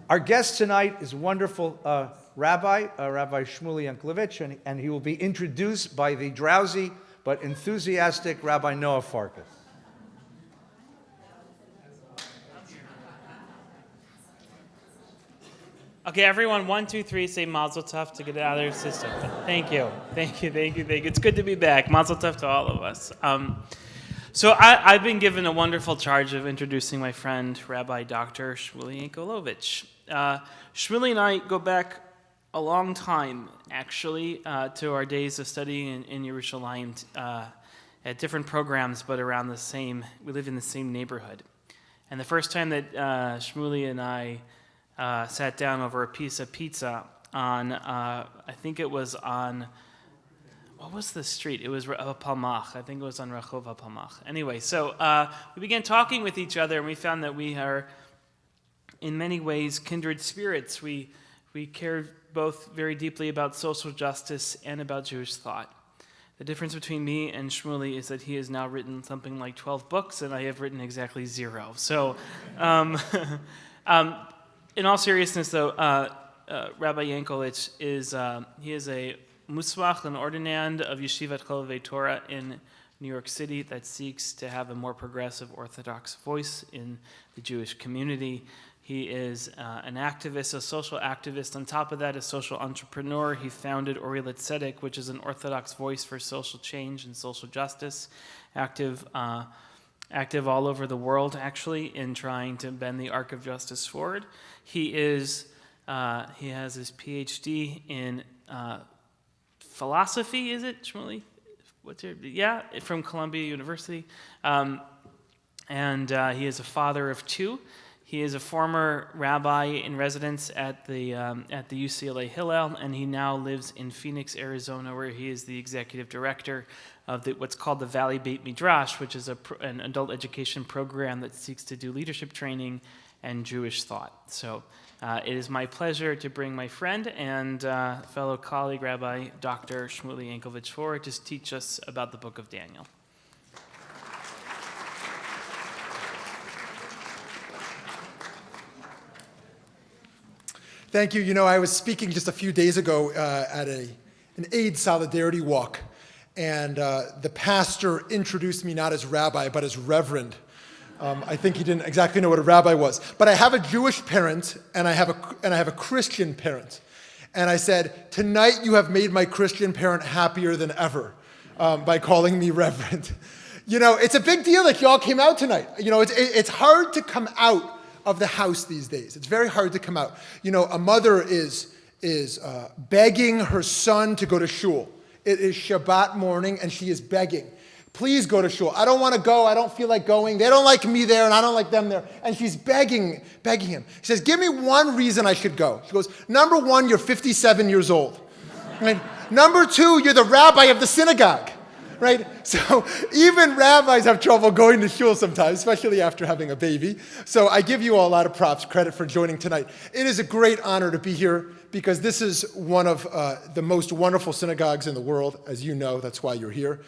Our guest tonight is wonderful Rabbi Shmuly Yanklowitz, and he will be introduced by the drowsy but enthusiastic Rabbi Noah Farkas. Okay, everyone, 1, 2, 3, say Mazel Tov to get it out of their system. Thank you. It's good to be back. Mazel Tov to all of us. So I've been given a wonderful charge of introducing my friend, Rabbi Dr. Shmuly Yanklowitz. Shmuly and I go back a long time, actually, to our days of studying in Yerushalayim at different programs, but around we live in the same neighborhood. And the first time that Shmuly and I sat down over a piece of pizza on, I think it was on, what was the street? It was Palmach. I think it was on Rehova Palmach. Anyway, so we began talking with each other, and we found that we are, in many ways, kindred spirits. We care both very deeply about social justice and about Jewish thought. The difference between me and Shmuly is that he has now written something like 12 books, and I have written exactly 0. So, in all seriousness, though, Rabbi Yanklowitz is a muswach, an ordinand of Yeshivat Cholavei Torah in New York City that seeks to have a more progressive Orthodox voice in the Jewish community. He is an activist, a social activist. On top of that, a social entrepreneur. He founded Ori L'Tzedek, which is an Orthodox voice for social change and social justice, active all over the world, actually, in trying to bend the arc of justice forward. He has his PhD in philosophy, is it, Shmuly? From Columbia University. And he is a father of 2. He is a former rabbi in residence at the UCLA Hillel, and he now lives in Phoenix, Arizona, where he is the executive director of what's called the Valley Beit Midrash, which is an adult education program that seeks to do leadership training and Jewish thought. So it is my pleasure to bring my friend and fellow colleague, Rabbi Dr. Shmuly Yanklowitz, forward to teach us about the book of Daniel. Thank you. You know, I was speaking just a few days ago at an AIDS solidarity walk, and the pastor introduced me not as rabbi, but as reverend. I think he didn't exactly know what a rabbi was. But I have a Jewish parent, and I have a Christian parent. And I said, tonight you have made my Christian parent happier than ever by calling me reverend. You know, it's a big deal that you all came out tonight. You know, it's hard to come out of the house these days. It's very hard to come out. You know, a mother is begging her son to go to shul. It is Shabbat morning, and she is begging, please go to shul. I don't want to go. I don't feel like going. They don't like me there, and I don't like them there. And she's begging him. She says, give me one reason I should go. She goes, number 1, you're 57 years old. Right? Number 2, you're the rabbi of the synagogue. Right? So even rabbis have trouble going to shul sometimes, especially after having a baby. So I give you all a lot of props, credit for joining tonight. It is a great honor to be here because this is one of the most wonderful synagogues in the world, as you know. That's why you're here.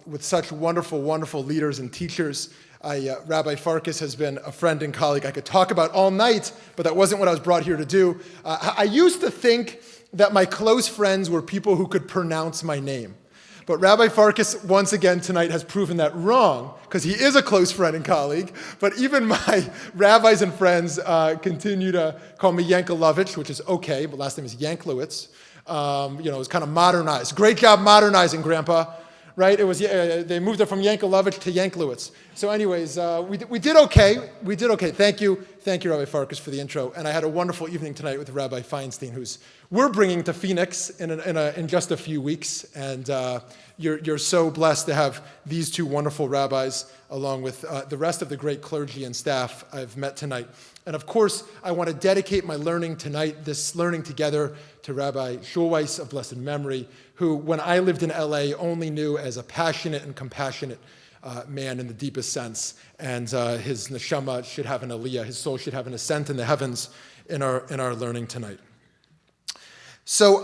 With such wonderful, wonderful leaders and teachers. Rabbi Farkas has been a friend and colleague I could talk about all night, but that wasn't what I was brought here to do. I used to think that my close friends were people who could pronounce my name. But Rabbi Farkas, once again tonight, has proven that wrong, because he is a close friend and colleague. But even my rabbis and friends continue to call me Yanklowitz, which is okay, but last name is Yanklowitz. You know, it's kind of modernized. Great job modernizing, Grandpa. Right? It was they moved it from Yanklowitz to Yanklowitz. So anyways, we did okay. We did okay. Thank you, Rabbi Farkas, for the intro. And I had a wonderful evening tonight with Rabbi Feinstein, who's we're bringing to Phoenix in just a few weeks. And you're so blessed to have these 2 wonderful rabbis, along with the rest of the great clergy and staff I've met tonight. And of course, I want to dedicate my learning tonight, this learning together, to Rabbi Shulweiss of blessed memory, who, when I lived in LA, only knew as a passionate and compassionate man in the deepest sense. And his neshama should have an aliyah, his soul should have an ascent in the heavens in our learning tonight. So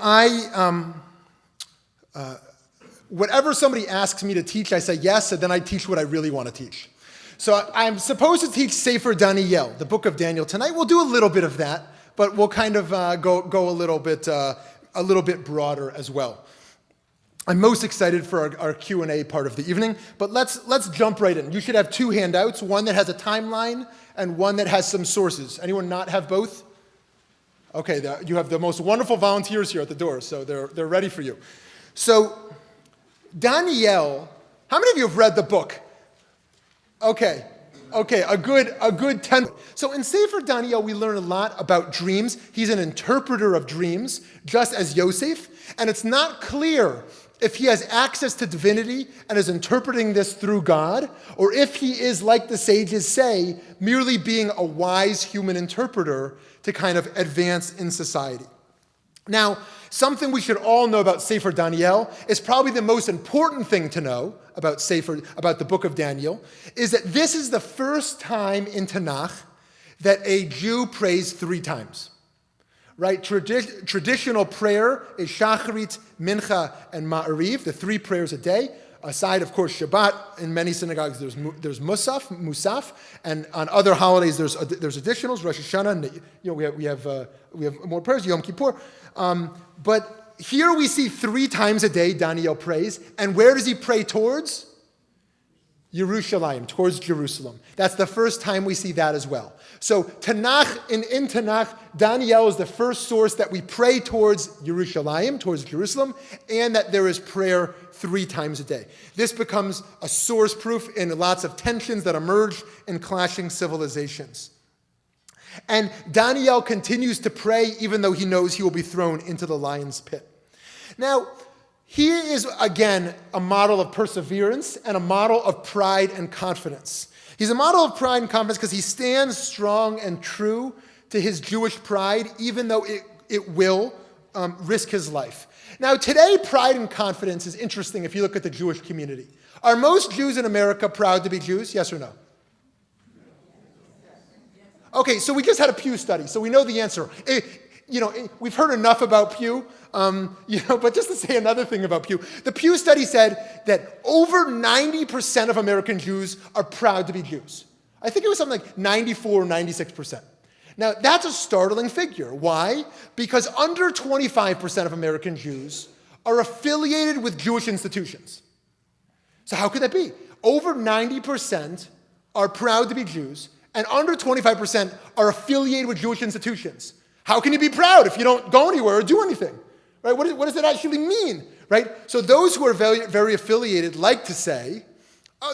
whatever somebody asks me to teach, I say yes, and then I teach what I really want to teach. So I'm supposed to teach Sefer Daniel, the book of Daniel. Tonight we'll do a little bit of that. but we'll kind of go a little bit broader as well. I'm most excited for our Q&A part of the evening, but let's jump right in. You should have two handouts, one that has a timeline and one that has some sources. Anyone not have both? Okay, you have the most wonderful volunteers here at the door, so they're ready for you. So, Daniel, how many of you have read the book? Okay, a good 10. So in Sefer Daniel, we learn a lot about dreams. He's an interpreter of dreams, just as Yosef, and it's not clear if he has access to divinity and is interpreting this through God, or if he is, like the sages say, merely being a wise human interpreter to kind of advance in society. Now, something we should all know about Sefer Daniel is probably the most important thing to know about the book of Daniel, is that this is the first time in Tanakh that a Jew prays 3 times. Right? Traditional prayer is Shacharit, Mincha, and Ma'ariv, the 3 prayers a day. Aside, of course, Shabbat. In many synagogues, there's Musaf, and on other holidays, there's additionals. Rosh Hashanah, we have more prayers. Yom Kippur, but here we see 3 times a day Daniel prays, and where does he pray towards? Yerushalayim, towards Jerusalem. That's the first time we see that as well. So Tanakh, in Tanakh, Daniel is the first source that we pray towards Yerushalayim, towards Jerusalem, and that there is prayer 3 times a day. This becomes a source proof in lots of tensions that emerge in clashing civilizations. And Daniel continues to pray even though he knows he will be thrown into the lion's pit. Now, he is, again, a model of perseverance and a model of pride and confidence. He's a model of pride and confidence because he stands strong and true to his Jewish pride, even though it will risk his life. Now, today, pride and confidence is interesting if you look at the Jewish community. Are most Jews in America proud to be Jews? Yes or no? Okay, so we just had a Pew study, so we know the answer. We've heard enough about Pew, but just to say another thing about Pew, the Pew study said that over 90% of American Jews are proud to be Jews. I think it was something like 94 or 96%. Now, that's a startling figure. Why? Because under 25% of American Jews are affiliated with Jewish institutions. So how could that be? Over 90% are proud to be Jews, and under 25% are affiliated with Jewish institutions. How can you be proud if you don't go anywhere or do anything? Right? What does that actually mean? Right? So those who are very, very affiliated like to say,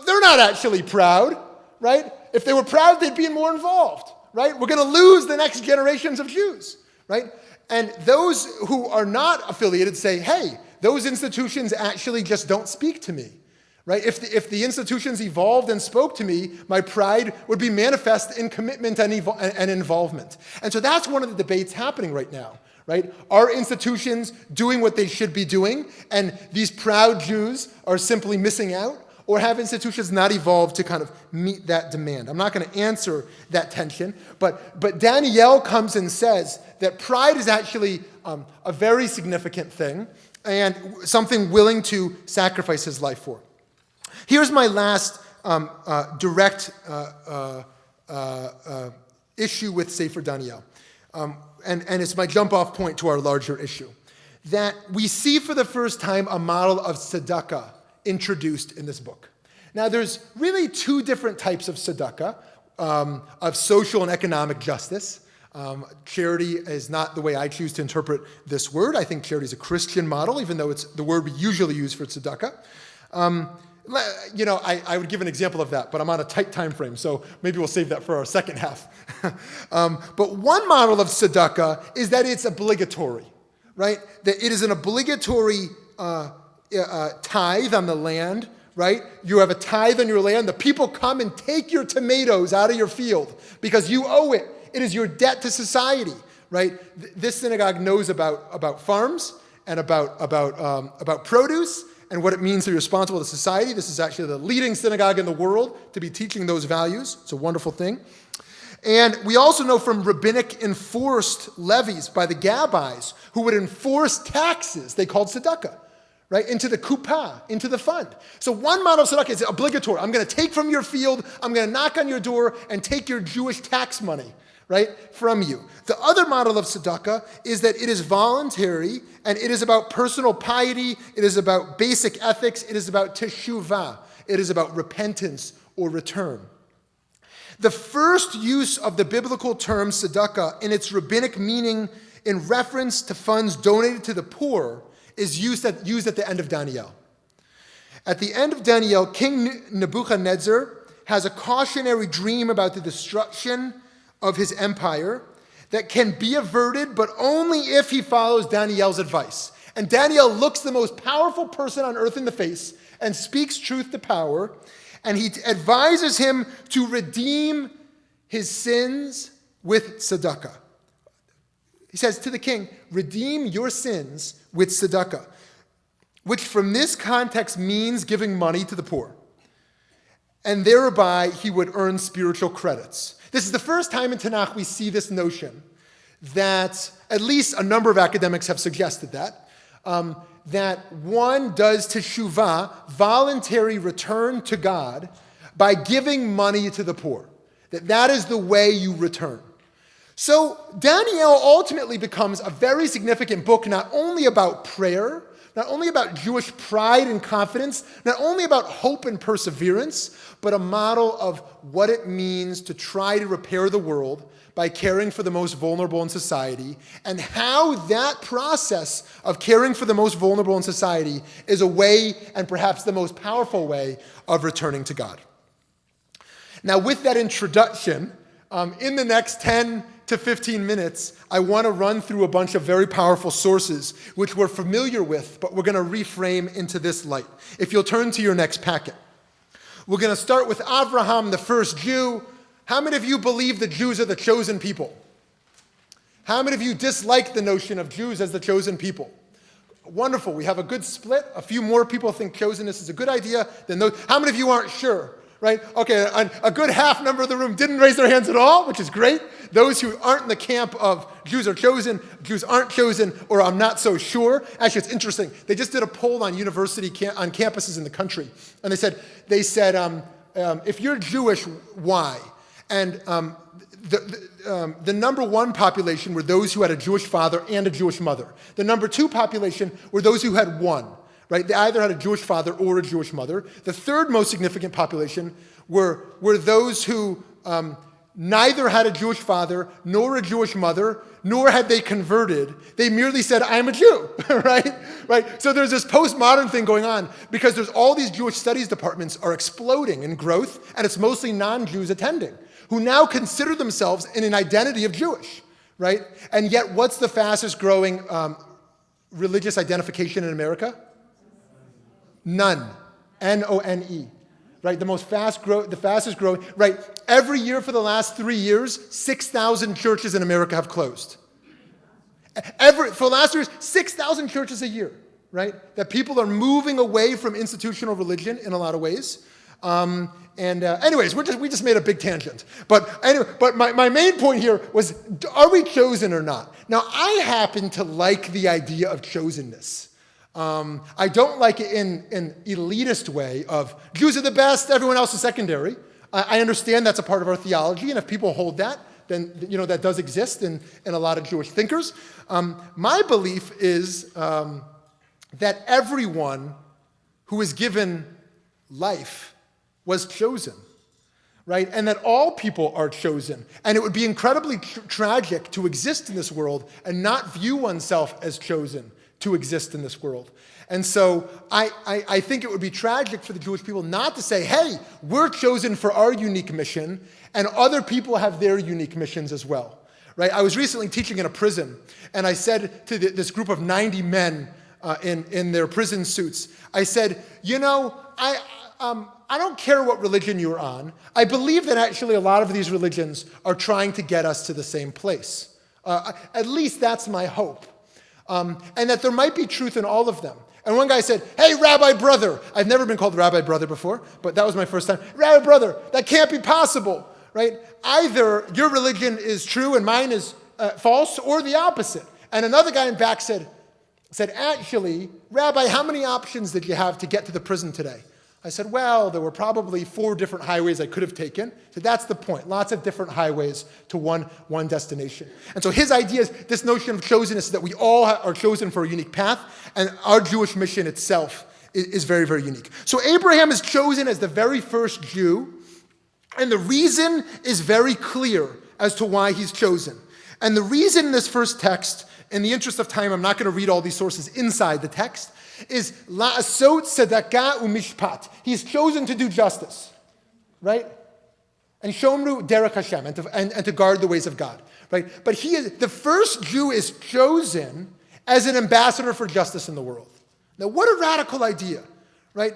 they're not actually proud. Right? If they were proud, they'd be more involved. Right? We're going to lose the next generations of Jews. Right? And those who are not affiliated say, hey, those institutions actually just don't speak to me. Right? If the institutions evolved and spoke to me, my pride would be manifest in commitment and involvement. And so that's one of the debates happening right now. Right? Are institutions doing what they should be doing, and these proud Jews are simply missing out? Or have institutions not evolved to kind of meet that demand? I'm not going to answer that tension, but Daniel comes and says that pride is actually a very significant thing and something willing to sacrifice his life for. Here's my last direct issue with Sefer Daniel. And it's my jump-off point to our larger issue. That we see for the first time a model of tzedakah introduced in this book. Now, there's really 2 different types of tzedakah, of social and economic justice. Charity is not the way I choose to interpret this word. I think charity is a Christian model, even though it's the word we usually use for tzedakah. I would give an example of that, but I'm on a tight time frame, so maybe we'll save that for our second half. But one model of tzedakah is that it's obligatory, right? That it is an obligatory tithe on the land, right? You have a tithe on your land. The people come and take your tomatoes out of your field because you owe it. It is your debt to society, right? This synagogue knows about farms and about produce and what it means to be responsible to society. This is actually the leading synagogue in the world to be teaching those values. It's a wonderful thing. And we also know from rabbinic enforced levies by the gabbis who would enforce taxes they called tzedakah, right, into the kupah, into the fund. So one model of tzedakah is obligatory. I'm going to take from your field, I'm going to knock on your door and take your Jewish tax money, right, from you. The other model of tzedakah is that it is voluntary and it is about personal piety, it is about basic ethics, it is about teshuvah, it is about repentance or return. The first use of the biblical term tzedakah in its rabbinic meaning in reference to funds donated to the poor is used at the end of Daniel. At the end of Daniel, King Nebuchadnezzar has a cautionary dream about the destruction of his empire that can be averted, but only if he follows Daniel's advice. And Daniel looks the most powerful person on earth in the face and speaks truth to power, and he advises him to redeem his sins with tzedakah. He says to the king, redeem your sins with tzedakah, which from this context means giving money to the poor. And thereby he would earn spiritual credits. This is the first time in Tanakh we see this notion that, at least a number of academics have suggested that one does teshuvah, voluntary return to God, by giving money to the poor. That is the way you return. So Daniel ultimately becomes a very significant book, not only about prayer, not only about Jewish pride and confidence, not only about hope and perseverance, but a model of what it means to try to repair the world by caring for the most vulnerable in society, and how that process of caring for the most vulnerable in society is a way, and perhaps the most powerful way, of returning to God. Now, with that introduction, in the next 10 to 15 minutes, I want to run through a bunch of very powerful sources, which we're familiar with, but we're going to reframe into this light. If you'll turn to your next packet. We're going to start with Abraham, the first Jew. How many of you believe the Jews are the chosen people? How many of you dislike the notion of Jews as the chosen people? Wonderful, we have a good split. A few more people think chosenness is a good idea than those. How many of you aren't sure? Right? Okay, a good half number of the room didn't raise their hands at all, which is great. Those who aren't in the camp of Jews are chosen, Jews aren't chosen, or I'm not so sure. Actually, it's interesting. They just did a poll on on campuses in the country, and they said, if you're Jewish, why? And the number one population were those who had a Jewish father and a Jewish mother. The number two population were those who had one. Right? They either had a Jewish father or a Jewish mother. The third most significant population were those who neither had a Jewish father nor a Jewish mother, nor had they converted. They merely said, I'm a Jew, right? So there's this postmodern thing going on because there's all these Jewish studies departments are exploding in growth, and it's mostly non-Jews attending, who now consider themselves in an identity of Jewish, right? And yet, what's the fastest growing religious identification in America? None. N-O-N-E. Right? The fastest growing. Right? Every year for the last 3 years, 6,000 churches in America have closed. For the last 3 years, 6,000 churches a year. Right? That people are moving away from institutional religion in a lot of ways. Anyways, we just made a big tangent. But my main point here was, are we chosen or not? Now, I happen to like the idea of chosenness. I don't like it in an elitist way of Jews are the best, everyone else is secondary. I understand that's a part of our theology, and if people hold that, then that does exist in a lot of Jewish thinkers. My belief is that everyone who is given life was chosen, right? And that all people are chosen. And it would be incredibly tragic to exist in this world and not view oneself as chosen to exist in this world. And so I think it would be tragic for the Jewish people not to say, hey, we're chosen for our unique mission, and other people have their unique missions as well. Right? I was recently teaching in a prison, and I said to this group of 90 men in their prison suits, I said, I don't care what religion you're on. I believe that actually a lot of these religions are trying to get us to the same place. At least that's my hope. And that there might be truth in all of them. And one guy said, hey, Rabbi brother. I've never been called Rabbi brother before, but that was my first time. Rabbi brother, that can't be possible, right? Either your religion is true and mine is false, or the opposite. And another guy in back said, actually, Rabbi, how many options did you have to get to the prison today? I said, well, there were probably 4 different highways I could have taken. So that's the point. Lots of different highways to one destination. And so his idea is this notion of chosenness is that we all are chosen for a unique path, and our Jewish mission itself is very, very unique. So Abraham is chosen as the very first Jew, and the reason is very clear as to why he's chosen. And the reason in this first text, in the interest of time, I'm not going to read all these sources inside the text, is la'asot tzedakah u'mishpat. He's chosen to do justice, right? And shomru derech Hashem, and to guard the ways of God, right? But the first Jew is chosen as an ambassador for justice in the world. Now, what a radical idea, right?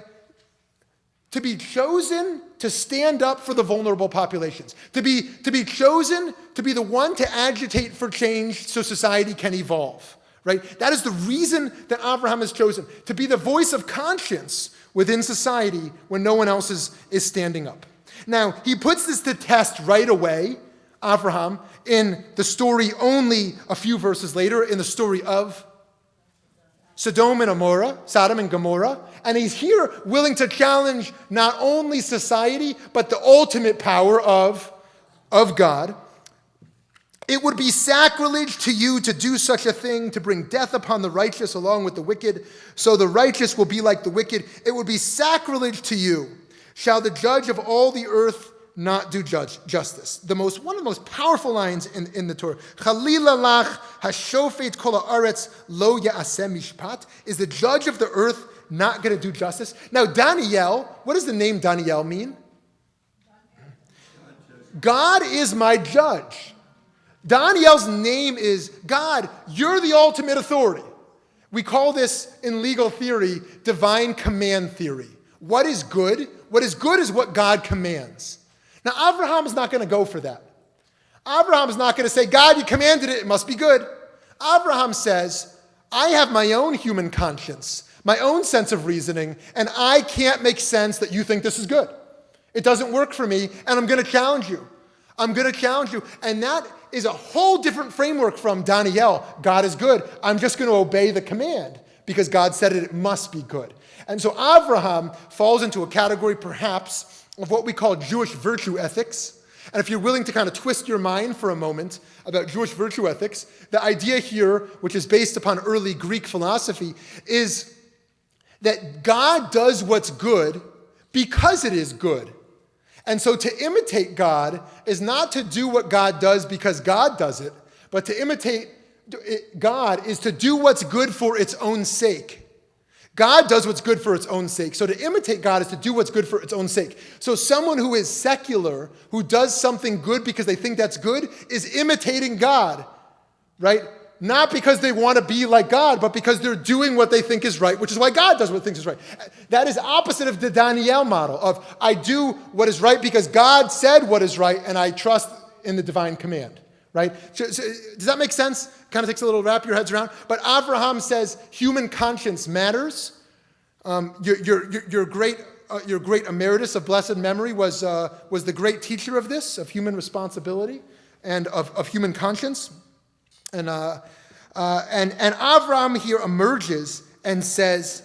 To be chosen to stand up for the vulnerable populations. To be chosen to be the one to agitate for change so society can evolve. Right? That is the reason that Abraham is chosen. To be the voice of conscience within society when no one else is standing up. Now, he puts this to test right away, Abraham, in the story only a few verses later, in the story of Sodom and Gomorrah, and he's here willing to challenge not only society, but the ultimate power of God. It would be sacrilege to you to do such a thing, to bring death upon the righteous along with the wicked, so the righteous will be like the wicked. It would be sacrilege to you. Shall the judge of all the earth not do justice? One of the most powerful lines in the Torah. Chalila lach hashofet kol haaretz lo ya'aseh mishpat. Is the judge of the earth not going to do justice? Now, Daniel, what does the name Daniel mean? God is my judge. Daniel's name is God, you're the ultimate authority. We call this in legal theory divine command theory. What is good? What is good is what God commands. Now, Abraham is not going to go for that. Abraham is not going to say, God, you commanded it, it must be good. Abraham says, I have my own human conscience, my own sense of reasoning, and I can't make sense that you think this is good. It doesn't work for me, and I'm going to challenge you. I'm going to challenge you. And that is a whole different framework from Daniel. God is good. I'm just going to obey the command because God said it must be good. And so Abraham falls into a category perhaps of what we call Jewish virtue ethics. And if you're willing to kind of twist your mind for a moment about Jewish virtue ethics, the idea here, which is based upon early Greek philosophy, is that God does what's good because it is good. And so to imitate God is not to do what God does because God does it, but to imitate God is to do what's good for its own sake. God does what's good for its own sake. So to imitate God is to do what's good for its own sake. So someone who is secular, who does something good because they think that's good, is imitating God, right? Not because they want to be like God, but because they're doing what they think is right, which is why God does what he thinks is right. That is opposite of the Daniel model of I do what is right because God said what is right and I trust in the divine command, right? So, does that make sense? Kind of takes a little wrap your heads around. But Abraham says human conscience matters. Your great emeritus of blessed memory was the great teacher of this, of human responsibility and of human conscience. And Avraham here emerges and says,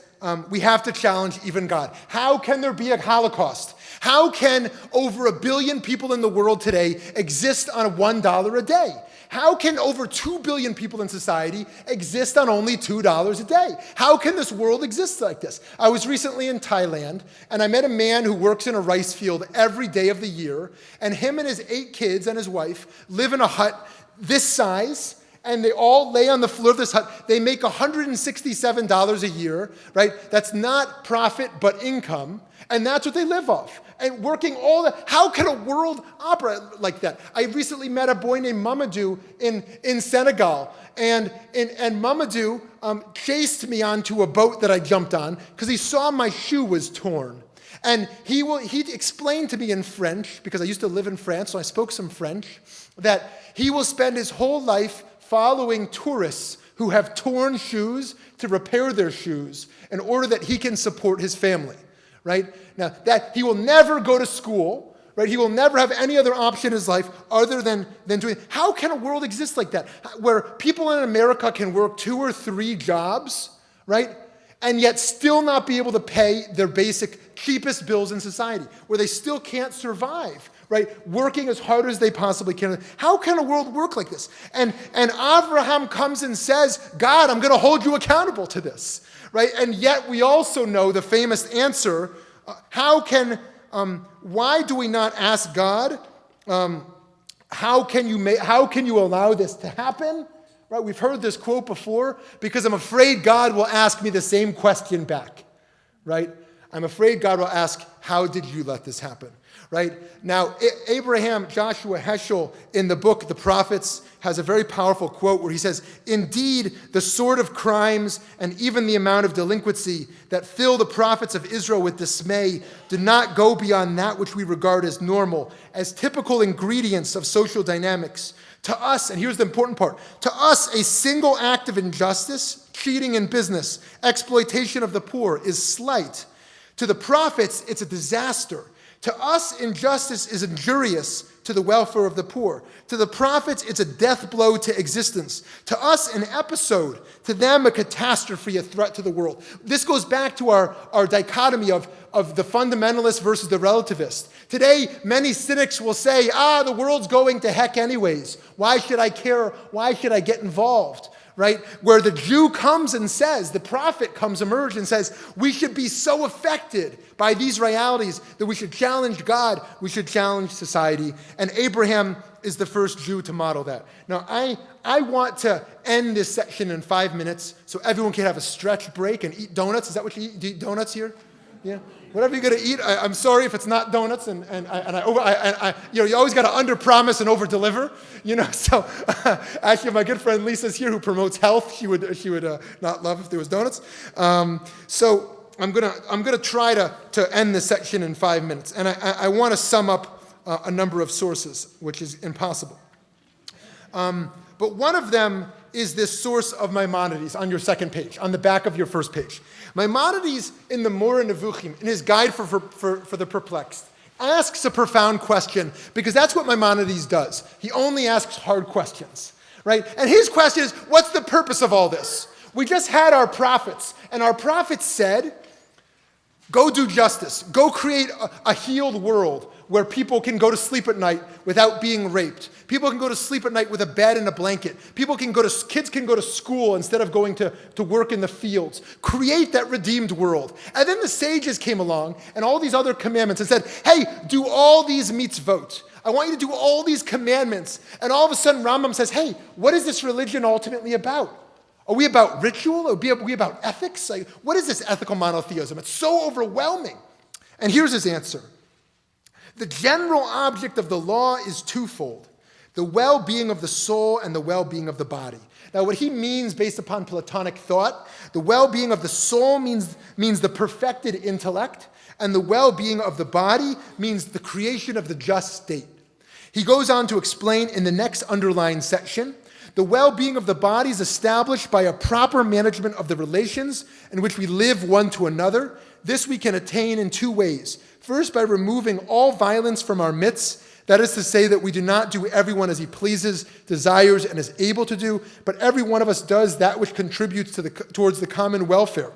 we have to challenge even God. How can there be a Holocaust? How can over 1 billion people in the world today exist on $1 a day? How can over 2 billion people in society exist on only $2 a day? How can this world exist like this? I was recently in Thailand, and I met a man who works in a rice field every day of the year, and him and his 8 kids and his wife live in a hut this size, and they all lay on the floor of this hut. They make $167 a year, right? That's not profit, but income. And that's what they live off. And working all the, how can a world operate like that? I recently met a boy named Mamadou in Senegal. And Mamadou chased me onto a boat that I jumped on because he saw my shoe was torn. And he explained to me in French, because I used to live in France, so I spoke some French, that he will spend his whole life following tourists who have torn shoes to repair their shoes in order that he can support his family, right? Now, that he will never go to school, right? He will never have any other option in his life other than doing. How can a world exist like that? Where people in America can work 2 or 3 jobs, right? and yet still not be able to pay their basic, cheapest bills in society, where they still can't survive, right? Working as hard as they possibly can. How can a world work like this? And Abraham comes and says, God, I'm going to hold you accountable to this, right? And yet we also know the famous answer, why do we not ask God, how can you allow this to happen? Right? We've heard this quote before, because I'm afraid God will ask me the same question back, right? I'm afraid God will ask, how did you let this happen? Right? Now, Abraham Joshua Heschel in the book The Prophets has a very powerful quote where he says, indeed, the sort of crimes and even the amount of delinquency that fill the prophets of Israel with dismay do not go beyond that which we regard as normal, as typical ingredients of social dynamics. To us, and here's the important part, to us, a single act of injustice, cheating in business, exploitation of the poor is slight. To the prophets, it's a disaster. To us, injustice is injurious to the welfare of the poor. To the prophets, it's a death blow to existence. To us, an episode. To them, a catastrophe, a threat to the world. This goes back to our dichotomy of the fundamentalist versus the relativist. Today, many cynics will say, the world's going to heck anyways. Why should I care? Why should I get involved? Right? Where the Jew comes and says, the prophet comes emerged and says, we should be so affected by these realities that we should challenge God, we should challenge society. And Abraham is the first Jew to model that. Now, I want to end this section in 5 minutes so everyone can have a stretch break and eat donuts. Is that what you eat? Do you eat donuts here? Yeah. Whatever you're going to eat, I'm sorry if it's not donuts, and you always got to under-promise and over-deliver, So actually, my good friend Lisa's here, who promotes health. She would not love if there was donuts. So I'm gonna try to end this section in 5 minutes, and I want to sum up a number of sources, which is impossible. But one of them is this source of Maimonides on your second page, on the back of your first page. Maimonides, in the Moreh Nevuchim, in his guide for the perplexed, asks a profound question, because that's what Maimonides does. He only asks hard questions, right? And his question is, what's the purpose of all this? We just had our prophets, and our prophets said, go do justice. Go create a healed world where people can go to sleep at night without being raped. People can go to sleep at night with a bed and a blanket. Kids can go to school instead of going to work in the fields. Create that redeemed world. And then the sages came along and all these other commandments and said, hey, do all these mitzvot. I want you to do all these commandments. And all of a sudden Rambam says, hey, what is this religion ultimately about? Are we about ritual? Are we about ethics? Like, what is this ethical monotheism? It's so overwhelming. And here's his answer. The general object of the law is twofold: the well-being of the soul and the well-being of the body. Now, what he means, based upon Platonic thought, the well-being of the soul means the perfected intellect, and the well-being of the body means the creation of the just state. He goes on to explain in the next underlined section, the well-being of the body is established by a proper management of the relations in which we live one to another. This we can attain in two ways. First, by removing all violence from our midst. That is to say that we do not do everyone as he pleases, desires, and is able to do, but every one of us does that which contributes towards the common welfare.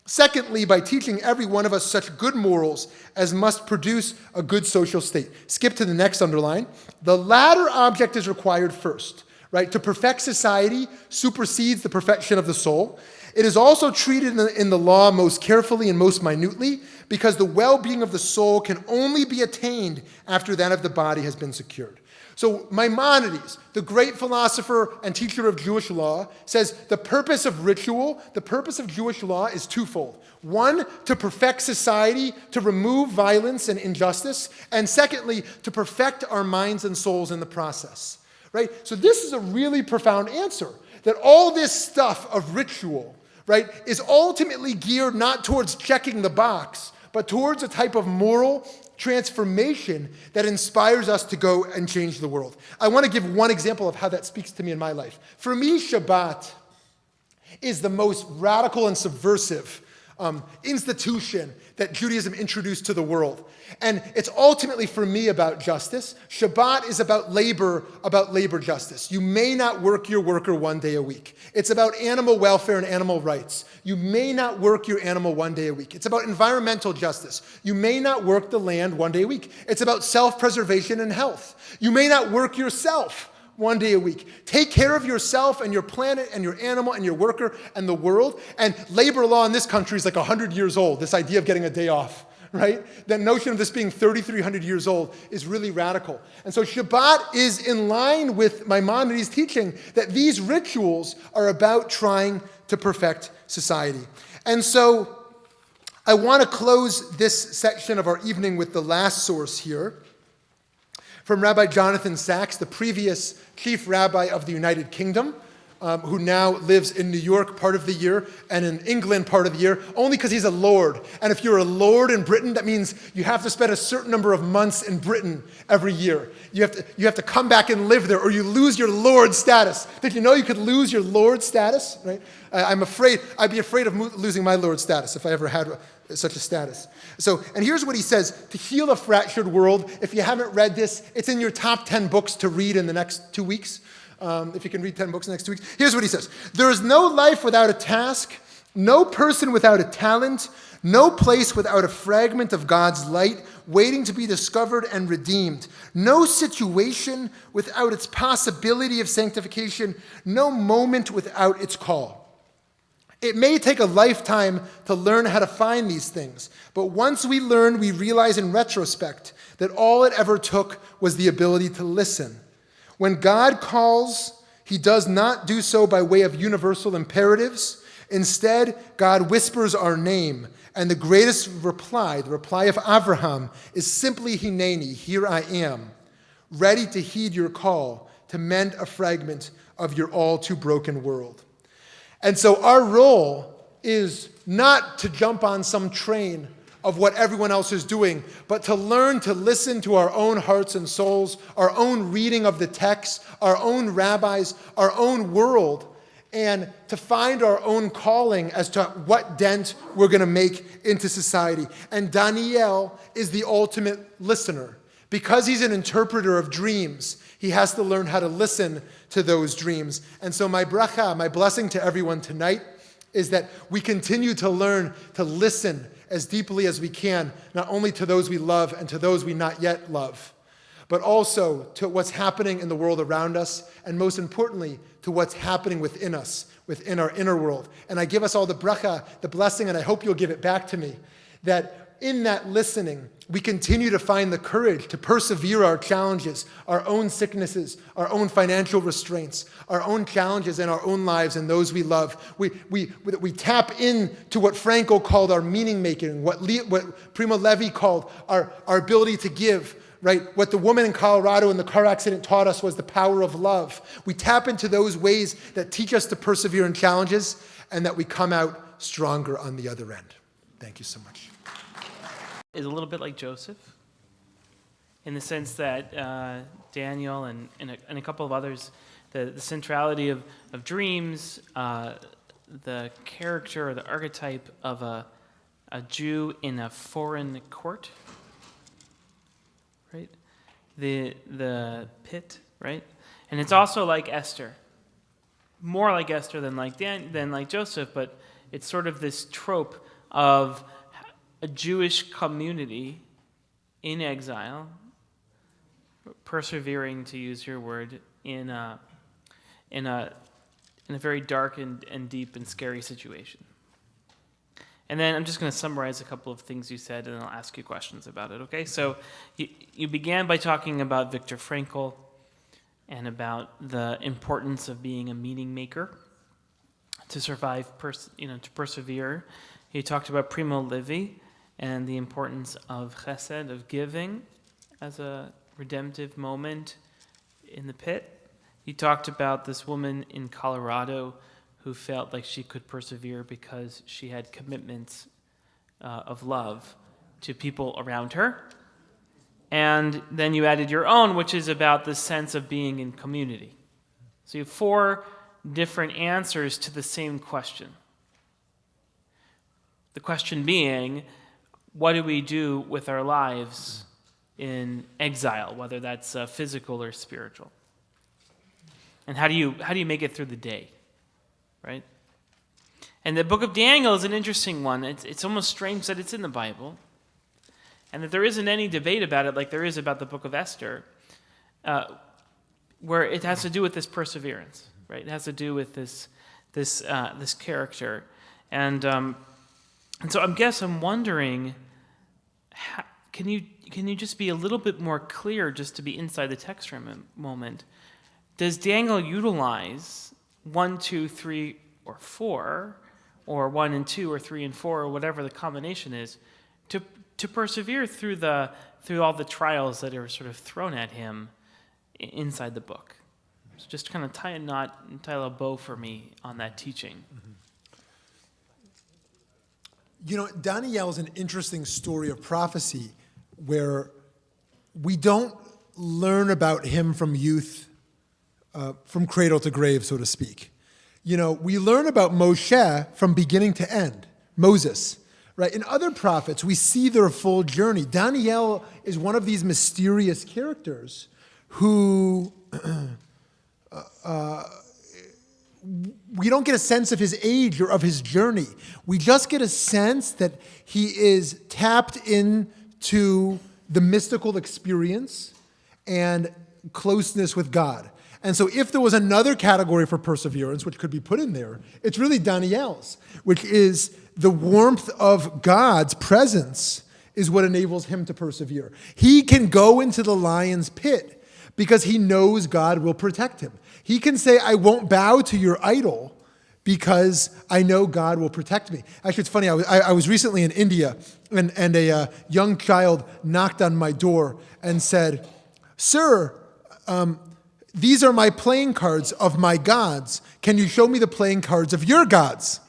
Secondly, by teaching every one of us such good morals as must produce a good social state. Skip to the next underline. The latter object is required first, right? To perfect society supersedes the perfection of the soul. It is also treated in the law most carefully and most minutely, because the well-being of the soul can only be attained after that of the body has been secured. So Maimonides, the great philosopher and teacher of Jewish law, says the purpose of ritual, the purpose of Jewish law is twofold. One, to perfect society, to remove violence and injustice, and secondly, to perfect our minds and souls in the process. Right? So this is a really profound answer, that all this stuff of ritual, right, is ultimately geared not towards checking the box, but towards a type of moral transformation that inspires us to go and change the world. I want to give one example of how that speaks to me in my life. For me, Shabbat is the most radical and subversive institution that Judaism introduced to the world. And it's ultimately, for me, about justice. Shabbat is about labor justice. You may not work your worker one day a week. It's about animal welfare and animal rights. You may not work your animal one day a week. It's about environmental justice. You may not work the land one day a week. It's about self-preservation and health. You may not work yourself one day a week. Take care of yourself and your planet and your animal and your worker and the world. And labor law in this country is like 100 years old, this idea of getting a day off, right? That notion of this being 3,300 years old is really radical. And so Shabbat is in line with Maimonides' teaching that these rituals are about trying to perfect society. And so I want to close this section of our evening with the last source here, from Rabbi Jonathan Sachs, the previous chief rabbi of the United Kingdom, who now lives in New York part of the year and in England part of the year, only because he's a lord. And if you're a lord in Britain, that means you have to spend a certain number of months in Britain every year. You have to come back and live there, or you lose your lord status. Did you know you could lose your lord status? Right? I'd be afraid of losing my lord status if I ever had such a status. So, and here's what he says: to heal a fractured world. If you haven't read this, it's in your top 10 books to read in the next 2 weeks. If you can read 10 books in the next 2 weeks. Here's what he says: there is no life without a task, no person without a talent, no place without a fragment of God's light waiting to be discovered and redeemed, no situation without its possibility of sanctification, no moment without its call. It may take a lifetime to learn how to find these things, but once we learn, we realize in retrospect that all it ever took was the ability to listen. When God calls, he does not do so by way of universal imperatives. Instead, God whispers our name, and the greatest reply, the reply of Abraham, is simply Hineni, here I am, ready to heed your call to mend a fragment of your all too broken world. And so our role is not to jump on some train of what everyone else is doing, but to learn to listen to our own hearts and souls, our own reading of the text, our own rabbis, our own world, and to find our own calling as to what dent we're going to make into society. And Daniel is the ultimate listener. Because he's an interpreter of dreams, he has to learn how to listen to those dreams. And so my bracha, my blessing to everyone tonight, is that we continue to learn to listen as deeply as we can, not only to those we love and to those we not yet love, but also to what's happening in the world around us, and most importantly, to what's happening within us, within our inner world. And I give us all the bracha, the blessing, and I hope you'll give it back to me, that in that listening, we continue to find the courage to persevere our challenges, our own sicknesses, our own financial restraints, our own challenges in our own lives and those we love. We tap into what Franco called our meaning making, what Primo Levi called our ability to give, right? What the woman in Colorado in the car accident taught us was the power of love. We tap into those ways that teach us to persevere in challenges, and that we come out stronger on the other end. Thank you so much. Is a little bit like Joseph, in the sense that Daniel and a couple of others, the centrality of dreams, the character or the archetype of a Jew in a foreign court, right? The pit, right? And it's also like Esther, more like Esther than like Joseph, but it's sort of this trope of a Jewish community in exile, persevering, to use your word, in a very dark and deep and scary situation. And then I'm just going to summarize a couple of things you said, and I'll ask you questions about it. Okay, so you began by talking about Viktor Frankl and about the importance of being a meaning maker to survive, to persevere. You talked about Primo Levi and the importance of chesed, of giving, as a redemptive moment in the pit. You talked about this woman in Colorado who felt like she could persevere because she had commitments of love to people around her. And then you added your own, which is about the sense of being in community. So you have 4 different answers to the same question. The question being, what do we do with our lives in exile, whether that's physical or spiritual? And how do you make it through the day, right? And the book of Daniel is an interesting one. It's almost strange that it's in the Bible, and that there isn't any debate about it like there is about the book of Esther, where it has to do with this perseverance, right? It has to do with this character, and so I'm wondering, can you just be a little bit more clear, just to be inside the text for a moment? Does Daniel utilize 1, 2, 3, or 4, or 1 and 2, or 3 and 4, or whatever the combination is, to persevere through all the trials that are sort of thrown at him inside the book? So just kind of tie a knot and tie a bow for me on that teaching. You know, Daniel is an interesting story of prophecy where we don't learn about him from youth, from cradle to grave, so to speak. You know, we learn about Moshe from beginning to end, Moses, right? In other prophets, we see their full journey. Daniel is one of these mysterious characters who we don't get a sense of his age or of his journey. We just get a sense that he is tapped into the mystical experience and closeness with God. And so if there was another category for perseverance, which could be put in there, it's really Daniel's, which is the warmth of God's presence is what enables him to persevere. He can go into the lion's pit because he knows God will protect him. He can say, I won't bow to your idol because I know God will protect me. Actually, it's funny. I was recently in India, and a young child knocked on my door and said, Sir, these are my playing cards of my gods. Can you show me the playing cards of your gods?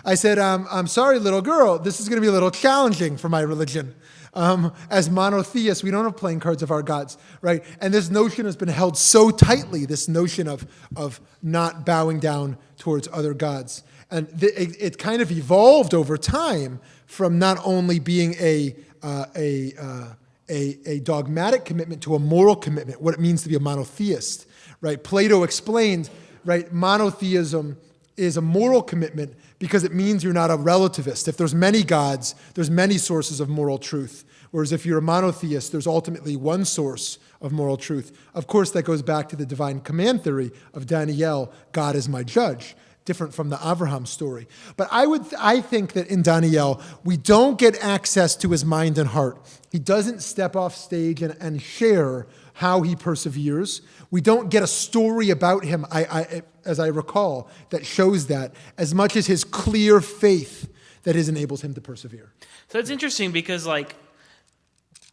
I said, I'm sorry, little girl. This is going to be a little challenging for my religion. As monotheists, we don't have playing cards of our gods, right? And this notion has been held so tightly, this notion of not bowing down towards other gods. And it kind of evolved over time from not only being a dogmatic commitment to a moral commitment, what it means to be a monotheist, right? Plato explained, right, monotheism is a moral commitment because it means you're not a relativist. If there's many gods, there's many sources of moral truth. Whereas if you're a monotheist, there's ultimately one source of moral truth. Of course, that goes back to the divine command theory of Daniel, God is my judge, different from the Avraham story. But I think that in Daniel, we don't get access to his mind and heart. He doesn't step off stage and share how he perseveres. We don't get a story about him, as I recall, that shows that, as much as his clear faith that enables him to persevere. So it's interesting because, like,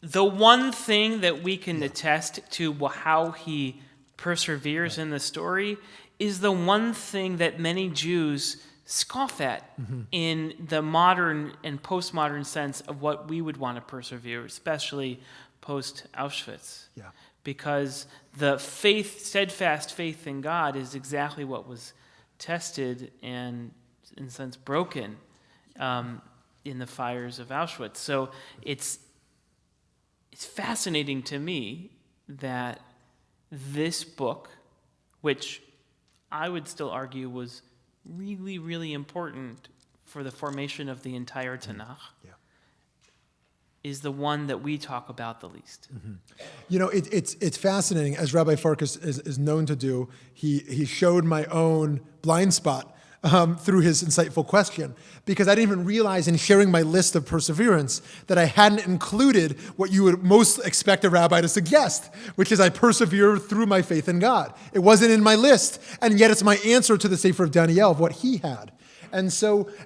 the one thing that we can attest to how he perseveres in the story is the one thing that many Jews scoff at in the modern and postmodern sense of what we would want to persevere, especially post-Auschwitz. Yeah. Because the steadfast faith in God is exactly what was tested and, in a sense, broken in the fires of Auschwitz. So it's fascinating to me that this book, which I would still argue was really, really important for the formation of the entire Tanakh, is the one that we talk about the least. Mm-hmm. You know, it's fascinating. As Rabbi Farkas is known to do, he showed my own blind spot through his insightful question, because I didn't even realize in sharing my list of perseverance that I hadn't included what you would most expect a rabbi to suggest, which is I persevere through my faith in God. It wasn't in my list, and yet it's my answer to the Sefer of Daniel of what he had. And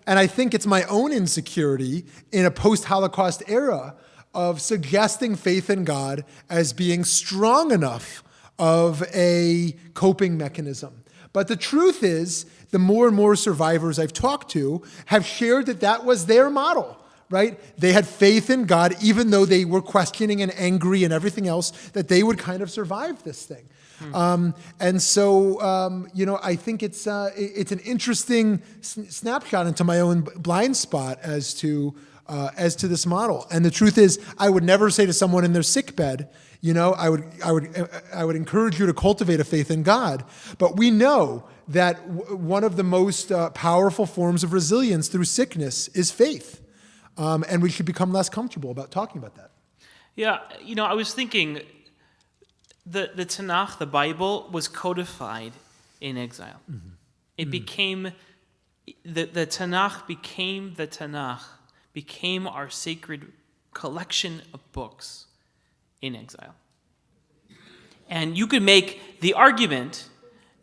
I think it's my own insecurity in a post-Holocaust era of suggesting faith in God as being strong enough of a coping mechanism. But the truth is, the more and more survivors I've talked to have shared that was their model, right? They had faith in God, even though they were questioning and angry and everything else, that they would kind of survive this thing. And so, I think it's an interesting snapshot into my own blind spot as to this model. And the truth is, I would never say to someone in their sickbed, I would encourage you to cultivate a faith in God. But we know that one of the most powerful forms of resilience through sickness is faith. And we should become less comfortable about talking about that. Yeah, I was thinking the Tanakh, the Bible, was codified in exile. Mm-hmm. It became, the Tanakh became the Tanakh, became our sacred collection of books in exile. And you could make the argument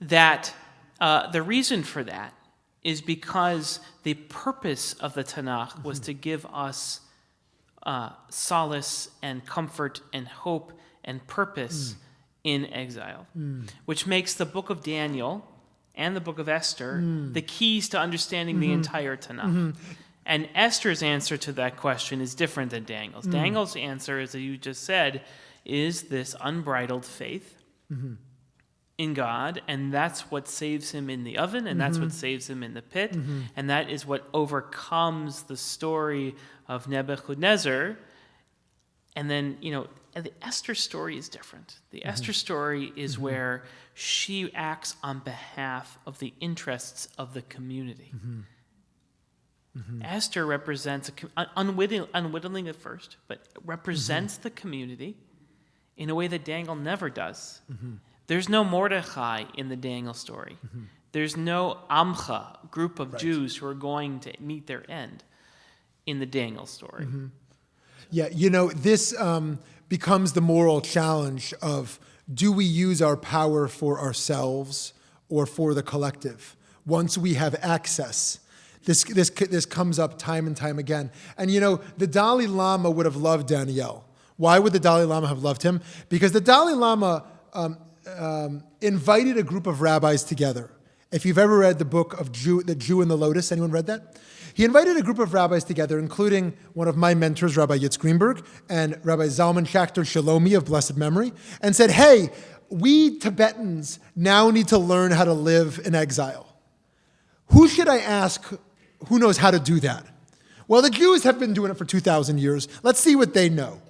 that the reason for that is because the purpose of the Tanakh was to give us solace and comfort and hope and purpose in exile, which makes the book of Daniel and the book of Esther the keys to understanding the entire Tanakh. And Esther's answer to that question is different than Daniel's. Daniel's answer, as you just said, is this unbridled faith in God, and that's what saves him in the oven, and that's what saves him in the pit, and that is what overcomes the story of Nebuchadnezzar. And then, the Esther story is different. The Esther story is where she acts on behalf of the interests of the community. Esther represents, unwittingly at first, but represents the community in a way that Daniel never does. There's no Mordechai in the Daniel story. There's no Amcha, group of Jews who are going to meet their end in the Daniel story. Yeah, this becomes the moral challenge of, do we use our power for ourselves or for the collective? Once we have access, this comes up time and time again. And the Dalai Lama would have loved Daniel. Why would the Dalai Lama have loved him? Because the Dalai Lama invited a group of rabbis together. If you've ever read the book of The Jew and the Lotus, anyone read that? He invited a group of rabbis together, including one of my mentors, Rabbi Yitz Greenberg, and Rabbi Zalman Schachter Shalomi of blessed memory, and said, hey, we Tibetans now need to learn how to live in exile. Who should I ask who knows how to do that? Well, the Jews have been doing it for 2,000 years. Let's see what they know.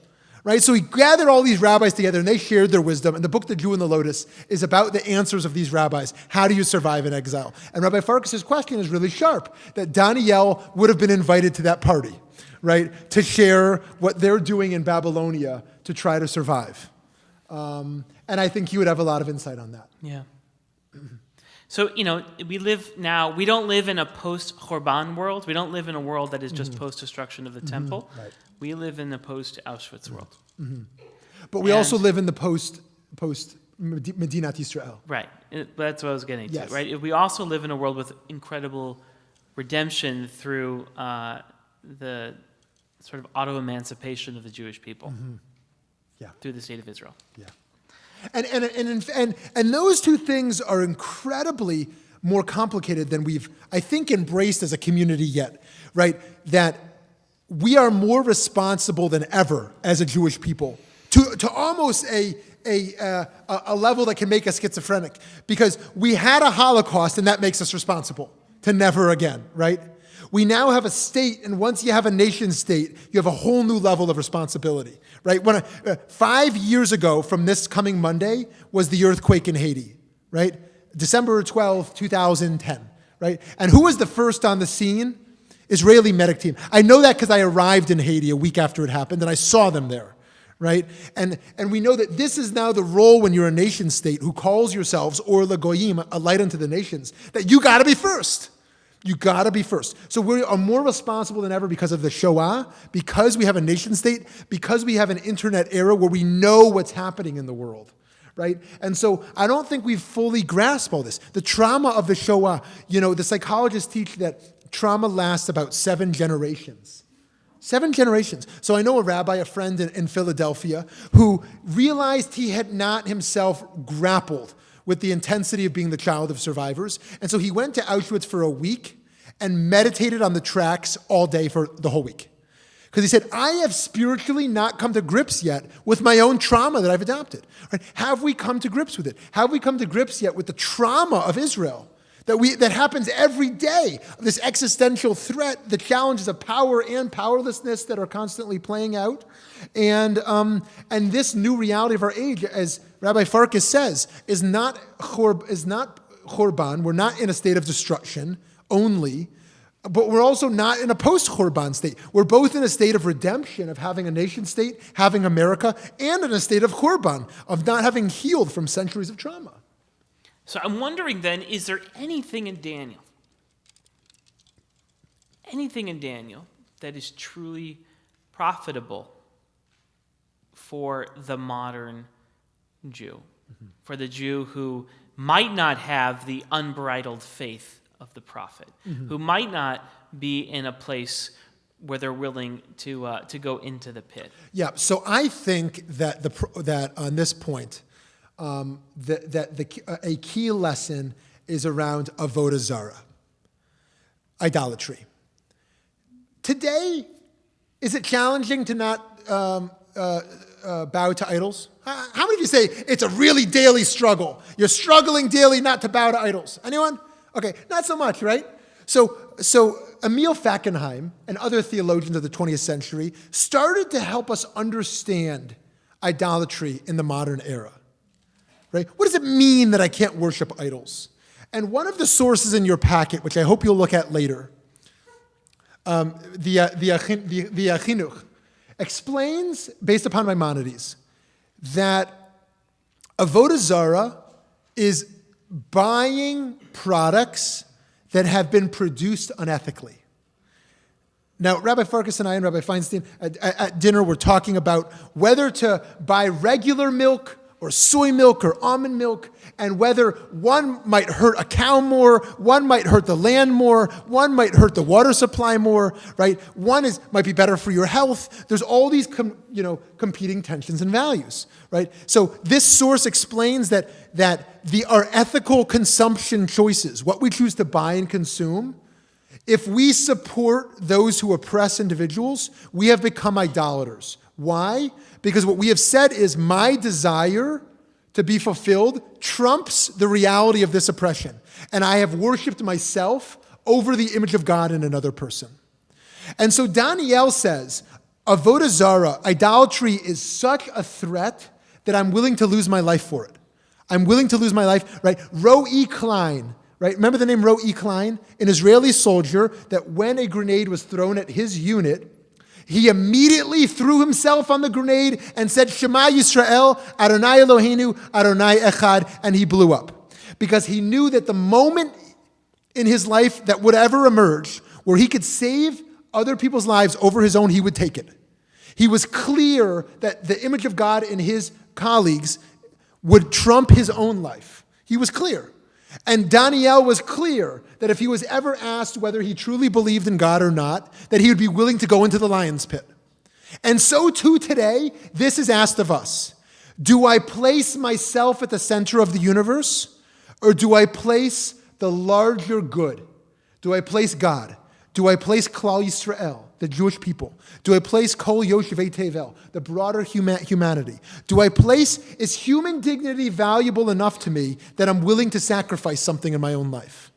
Right? So he gathered all these rabbis together and they shared their wisdom. And the book, The Jew and the Lotus, is about the answers of these rabbis. How do you survive in exile? And Rabbi Farkas' question is really sharp, that Daniel would have been invited to that party, right? To share what they're doing in Babylonia to try to survive. And I think he would have a lot of insight on that. Yeah. So, we don't live in a post-Chorban world. We don't live in a world that is just post-destruction of the temple. Right. We live in the post-Auschwitz world. But we also live in the post-Medinat Yisrael. Right. That's what I was getting to, yes. Right? We also live in a world with incredible redemption through the sort of auto-emancipation of the Jewish people through the state of Israel. Yeah. And those two things are incredibly more complicated than we've, I think, embraced as a community yet, right? That we are more responsible than ever as a Jewish people to almost a level that can make us schizophrenic, because we had a Holocaust and that makes us responsible to never again, right? We now have a state, and once you have a nation state, you have a whole new level of responsibility, right? 5 years ago from this coming Monday was the earthquake in Haiti, right? December 12, 2010, right? And who was the first on the scene? Israeli medic team. I know that because I arrived in Haiti a week after it happened, and I saw them there, right? And we know that this is now the role when you're a nation state who calls yourselves Or LaGoyim, a light unto the nations, that you got to be first. You got to be first. So we are more responsible than ever because of the Shoah, because we have a nation state, because we have an internet era where we know what's happening in the world, right? And so I don't think we've fully grasped all this. The trauma of the Shoah, the psychologists teach that trauma lasts about 7 generations. 7 generations. So I know a rabbi, a friend in Philadelphia, who realized he had not himself grappled with the intensity of being the child of survivors. And so he went to Auschwitz for a week and meditated on the tracks all day for the whole week. Because he said, I have spiritually not come to grips yet with my own trauma that I've adopted. Right? Have we come to grips with it? Have we come to grips yet with the trauma of Israel that happens every day? This existential threat, the challenges of power and powerlessness that are constantly playing out. And this new reality of our age, as Rabbi Farkas says, is not churban. We're not in a state of destruction only, but we're also not in a post-Churban state. We're both in a state of redemption, of having a nation state, having America, and in a state of Churban, of not having healed from centuries of trauma. So I'm wondering then, is there anything in Daniel that is truly profitable for the modern Jew, for the Jew who might not have the unbridled faith of the prophet, who might not be in a place where they're willing to go into the pit? Yeah, so I think that that on this point, a key lesson is around avodah zarah, idolatry. Today, is it challenging to not bow to idols? How many of you say it's a really daily struggle? You're struggling daily not to bow to idols. Anyone? Okay, not so much, right? So Emil Fackenheim and other theologians of the 20th century started to help us understand idolatry in the modern era, right? What does it mean that I can't worship idols? And one of the sources in your packet, which I hope you'll look at later, the Chinuch, explains, based upon Maimonides, that avodah zarah is buying products that have been produced unethically. Now, Rabbi Farkas and I and Rabbi Feinstein at dinner were talking about whether to buy regular milk or soy milk or almond milk, and whether one might hurt a cow more, one might hurt the land more, one might hurt the water supply more, right? One might be better for your health. There's all these competing tensions and values, right? So this source explains that our ethical consumption choices, what we choose to buy and consume, if we support those who oppress individuals, we have become idolaters. Why? Because what we have said is my desire to be fulfilled trumps the reality of this oppression. And I have worshipped myself over the image of God in another person. And so Daniel says, avodah zarah, idolatry, is such a threat that I'm willing to lose my life for it. I'm willing to lose my life, right? Roe Klein, right? Remember the name Roe Klein? An Israeli soldier that when a grenade was thrown at his unit, he immediately threw himself on the grenade and said, Shema Yisrael, Adonai Eloheinu, Adonai Echad, and he blew up. Because he knew that the moment in his life that would ever emerge where he could save other people's lives over his own, he would take it. He was clear that the image of God in his colleagues would trump his own life. He was clear. And Daniel was clear that if he was ever asked whether he truly believed in God or not, that he would be willing to go into the lion's pit. And so too today, this is asked of us. Do I place myself at the center of the universe, or do I place the larger good? Do I place God? Do I place Klal Yisrael, the Jewish people? Do I place Kol Yoshevei Tevel, the broader humanity? Is human dignity valuable enough to me that I'm willing to sacrifice something in my own life?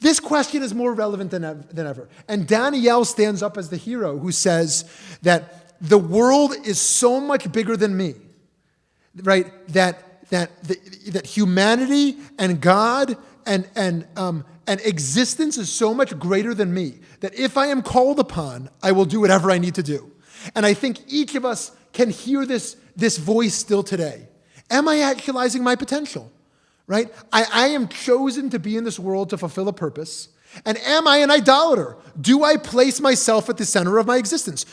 This question is more relevant than ever. And Daniel stands up as the hero who says that the world is so much bigger than me, right? That humanity and God and existence is so much greater than me that if I am called upon, I will do whatever I need to do. And I think each of us can hear this voice still today. Am I actualizing my potential? Right? I am chosen to be in this world to fulfill a purpose. And am I an idolater? Do I place myself at the center of my existence?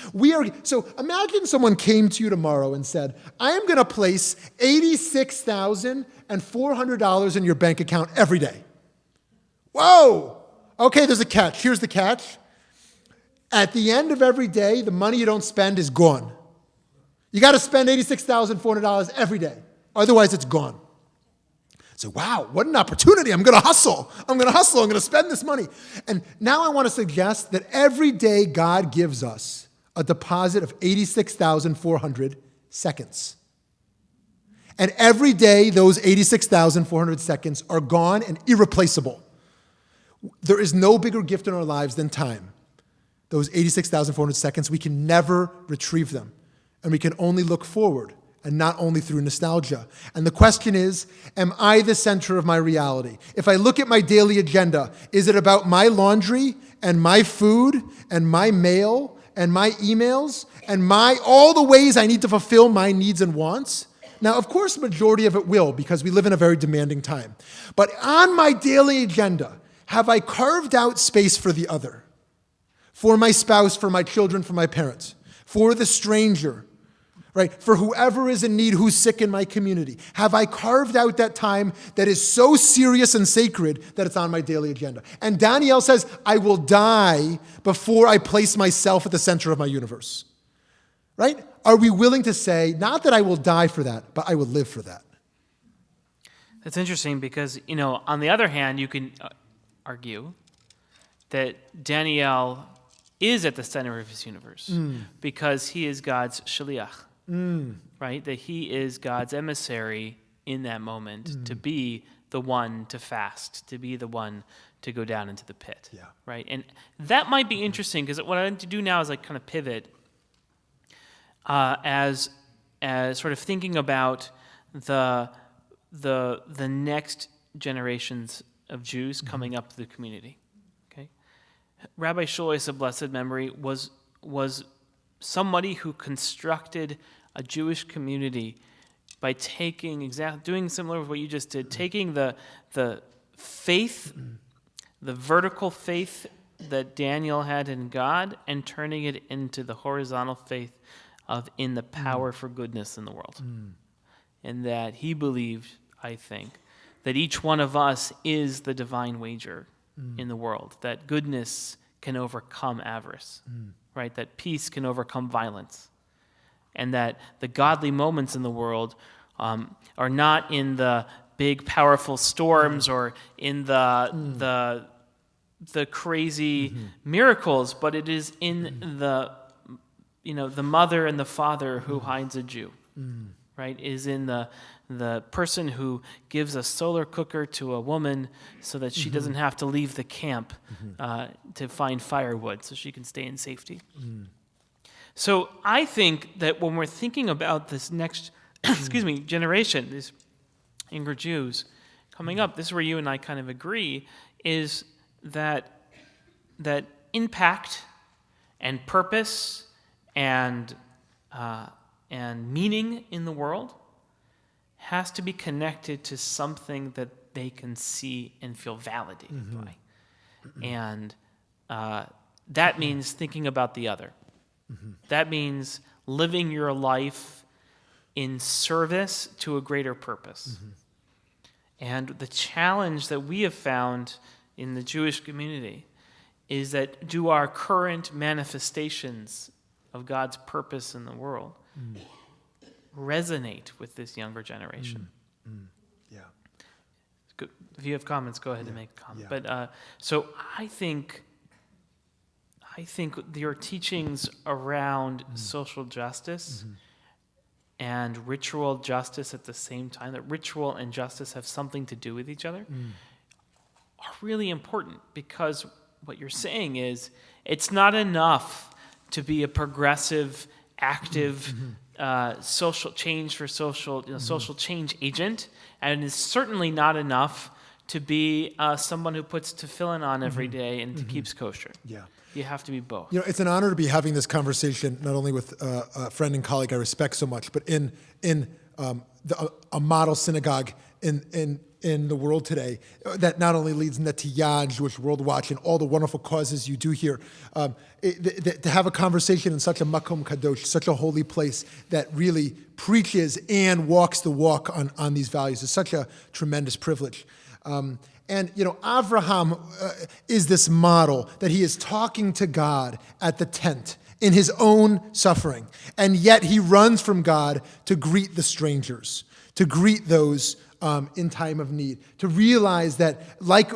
So imagine someone came to you tomorrow and said, I am going to place $86,400 in your bank account every day. Whoa! Okay, there's a catch. Here's the catch. At the end of every day, the money you don't spend is gone. You got to spend $86,400 every day. Otherwise, it's gone. So, wow, what an opportunity. I'm going to hustle. I'm going to spend this money. And now I want to suggest that every day God gives us a deposit of 86,400 seconds. And every day, those 86,400 seconds are gone and irreplaceable. There is no bigger gift in our lives than time. Those 86,400 seconds, we can never retrieve them. And we can only look forward, and not only through nostalgia. And the question is, am I the center of my reality? If I look at my daily agenda, is it about my laundry and my food and my mail and my emails and all the ways I need to fulfill my needs and wants? Now, of course, the majority of it will, because we live in a very demanding time. But on my daily agenda, have I carved out space for the other? For my spouse, for my children, for my parents, for the stranger, right? For whoever is in need, who's sick in my community. Have I carved out that time that is so serious and sacred that it's on my daily agenda? And Daniel says, I will die before I place myself at the center of my universe. Right? Are we willing to say, not that I will die for that, but I will live for that? That's interesting because, on the other hand, you can argue that Daniel is at the center of his universe because he is God's shaliach, right? That he is God's emissary in that moment to be the one to fast, to be the one to go down into the pit, right? And that might be interesting because what I want to do now is kind of pivot as sort of thinking about the next generations of Jews coming up to the community. Okay, Rabbi Shmuly, of blessed memory, was somebody who constructed a Jewish community by doing similar to what you just did, taking the faith, the vertical faith that Daniel had in God, and turning it into the horizontal faith in the power for goodness in the world. And that he believed, I think, that each one of us is the divine wager in the world, that goodness can overcome avarice, right? That peace can overcome violence, and that the godly moments in the world are not in the big, powerful storms or in the crazy miracles, but it is in the mother and the father who hides a Jew, right? Is in the person who gives a solar cooker to a woman so that she doesn't have to leave the camp to find firewood so she can stay in safety. So I think that when we're thinking about this next, generation, these younger Jews coming up, this is where you and I kind of agree, is that impact and purpose and meaning in the world has to be connected to something that they can see and feel validated by. And that means thinking about the other. That means living your life in service to a greater purpose. And the challenge that we have found in the Jewish community is that do our current manifestations of God's purpose in the world resonate with this younger generation? Yeah. Good. If you have comments, go ahead and make a comment. Yeah. But so I think your teachings around social justice and ritual justice at the same time, that ritual and justice have something to do with each other, are really important, because what you're saying is it's not enough to be a progressive, active social change for social change agent, and it's certainly not enough to be someone who puts tefillin on every day and to keeps kosher. Yeah. You have to be both. It's an honor to be having this conversation, not only with a friend and colleague I respect so much, but in a model synagogue in the world today that not only leads Netiyah, Jewish World Watch, and all the wonderful causes you do here. To have a conversation in such a makom kadosh, such a holy place that really preaches and walks the walk on these values is such a tremendous privilege. And Avraham is this model that he is talking to God at the tent in his own suffering, and yet he runs from God to greet the strangers, to greet those in time of need, to realize that, like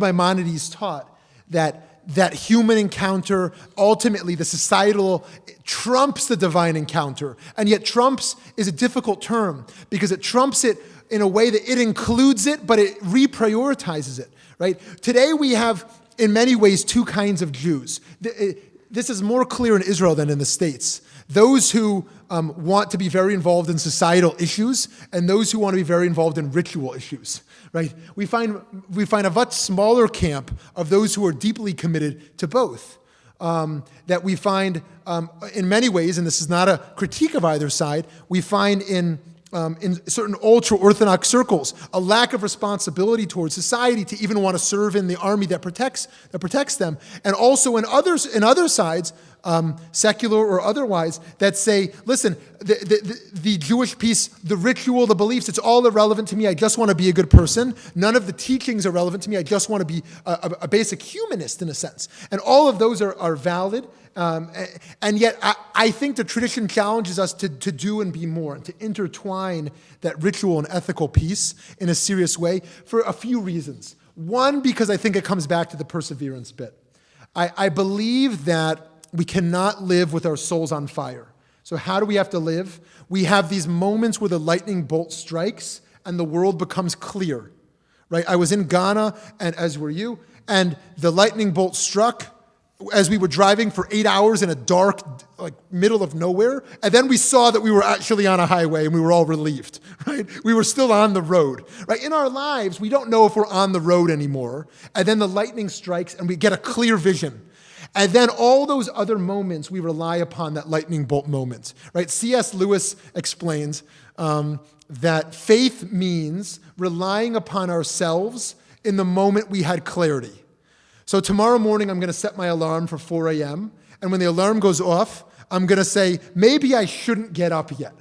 Maimonides taught, that that human encounter, ultimately the societal, trumps the divine encounter. And yet trumps is a difficult term because it trumps it in a way that it includes it, but it reprioritizes it, right? Today we have, in many ways, two kinds of Jews. This is more clear in Israel than in the States. Those who want to be very involved in societal issues and those who want to be very involved in ritual issues, right? We find a much smaller camp of those who are deeply committed to both. That we find in many ways, and this is not a critique of either side, we find in certain ultra-Orthodox circles a lack of responsibility towards society to even want to serve in the army that protects them, and also in other sides, secular or otherwise, that say, listen, the Jewish piece, the ritual, the beliefs, it's all irrelevant to me. I just want to be a good person. None of the teachings are relevant to me. I just want to be a basic humanist in a sense. And all of those are valid. And yet, I think the tradition challenges us to do and be more, and to intertwine that ritual and ethical piece in a serious way for a few reasons. One, because I think it comes back to the perseverance bit. I believe that we cannot live with our souls on fire. So how do we have to live? We have these moments where the lightning bolt strikes and the world becomes clear, right? I was in Ghana, and as were you, and the lightning bolt struck as we were driving for 8 hours in a dark, middle of nowhere, and then we saw that we were actually on a highway and we were all relieved, right? We were still on the road, right? In our lives, we don't know if we're on the road anymore, and then the lightning strikes and we get a clear vision. And then all those other moments, we rely upon that lightning bolt moment, right? C.S. Lewis explains that faith means relying upon ourselves in the moment we had clarity. So tomorrow morning, I'm going to set my alarm for 4 a.m. And when the alarm goes off, I'm going to say, maybe I shouldn't get up yet.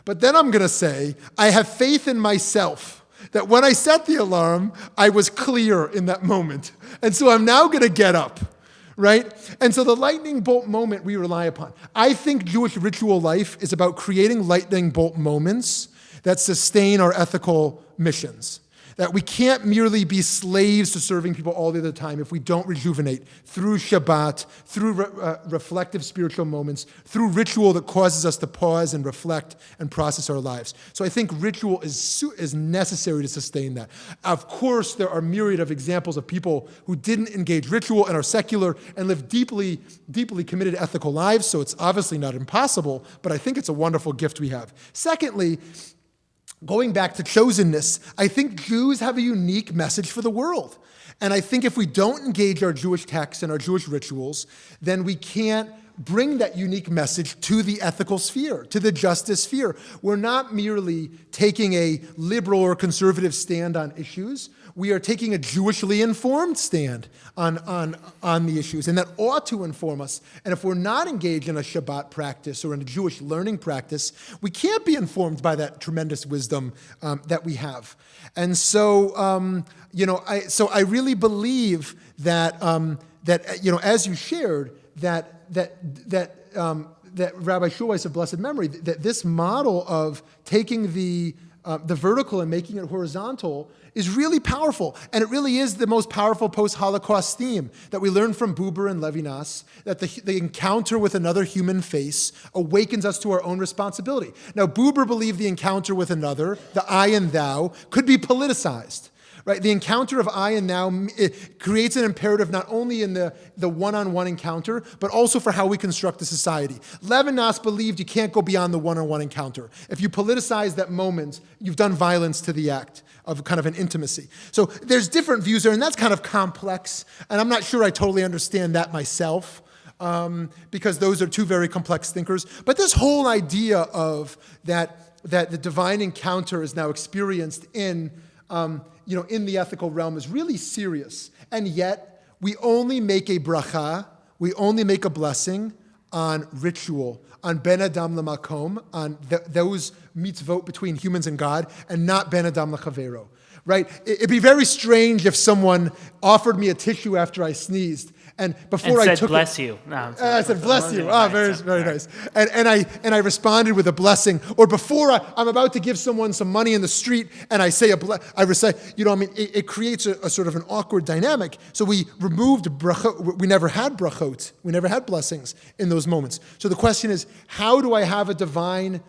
But then I'm going to say, I have faith in myself that when I set the alarm, I was clear in that moment. And so I'm now going to get up, right? And so the lightning bolt moment we rely upon. I think Jewish ritual life is about creating lightning bolt moments that sustain our ethical missions. That we can't merely be slaves to serving people all the other time if we don't rejuvenate through Shabbat, through reflective spiritual moments, through ritual that causes us to pause and reflect and process our lives. So I think ritual is necessary to sustain that. Of course, there are myriad of examples of people who didn't engage ritual and are secular and live deeply, deeply committed ethical lives, so it's obviously not impossible, but I think it's a wonderful gift we have. Secondly, going back to chosenness, I think Jews have a unique message for the world. And I think if we don't engage our Jewish texts and our Jewish rituals, then we can't bring that unique message to the ethical sphere, to the justice sphere. We're not merely taking a liberal or conservative stand on issues. We are taking a Jewishly informed stand on the issues, and that ought to inform us. And if we're not engaged in a Shabbat practice or in a Jewish learning practice, we can't be informed by that tremendous wisdom that we have. And so, I really believe that as you shared, that Rabbi Shmuly of blessed memory, that this model of taking the vertical and making it horizontal is really powerful. And it really is the most powerful post-Holocaust theme that we learn from Buber and Levinas, that the encounter with another human face awakens us to our own responsibility. Now, Buber believed the encounter with another, the I and thou, could be politicized. Right? The encounter of I and thou creates an imperative not only in the one-on-one encounter, but also for how we construct the society. Levinas believed you can't go beyond the one-on-one encounter. If you politicize that moment, you've done violence to the act of kind of an intimacy. So there's different views there, and that's kind of complex, and I'm not sure I totally understand that myself, because those are two very complex thinkers. But this whole idea of that the divine encounter is now experienced in the ethical realm is really serious. And yet, we only make a bracha, we only make a blessing on ritual, on ben adam lemakom, on those mitzvot between humans and God, and not ben adam lechavero, right? It'd be very strange if someone offered me a tissue after I sneezed, And before and I said, took bless it, you. No, I said, bless you. Right, Very, so, very right. nice. And I responded with a blessing. Or before I'm about to give someone some money in the street and I say I recite, it creates a sort of an awkward dynamic. So we removed brachot. We never had brachot. We never had blessings in those moments. So the question is, how do I have a divine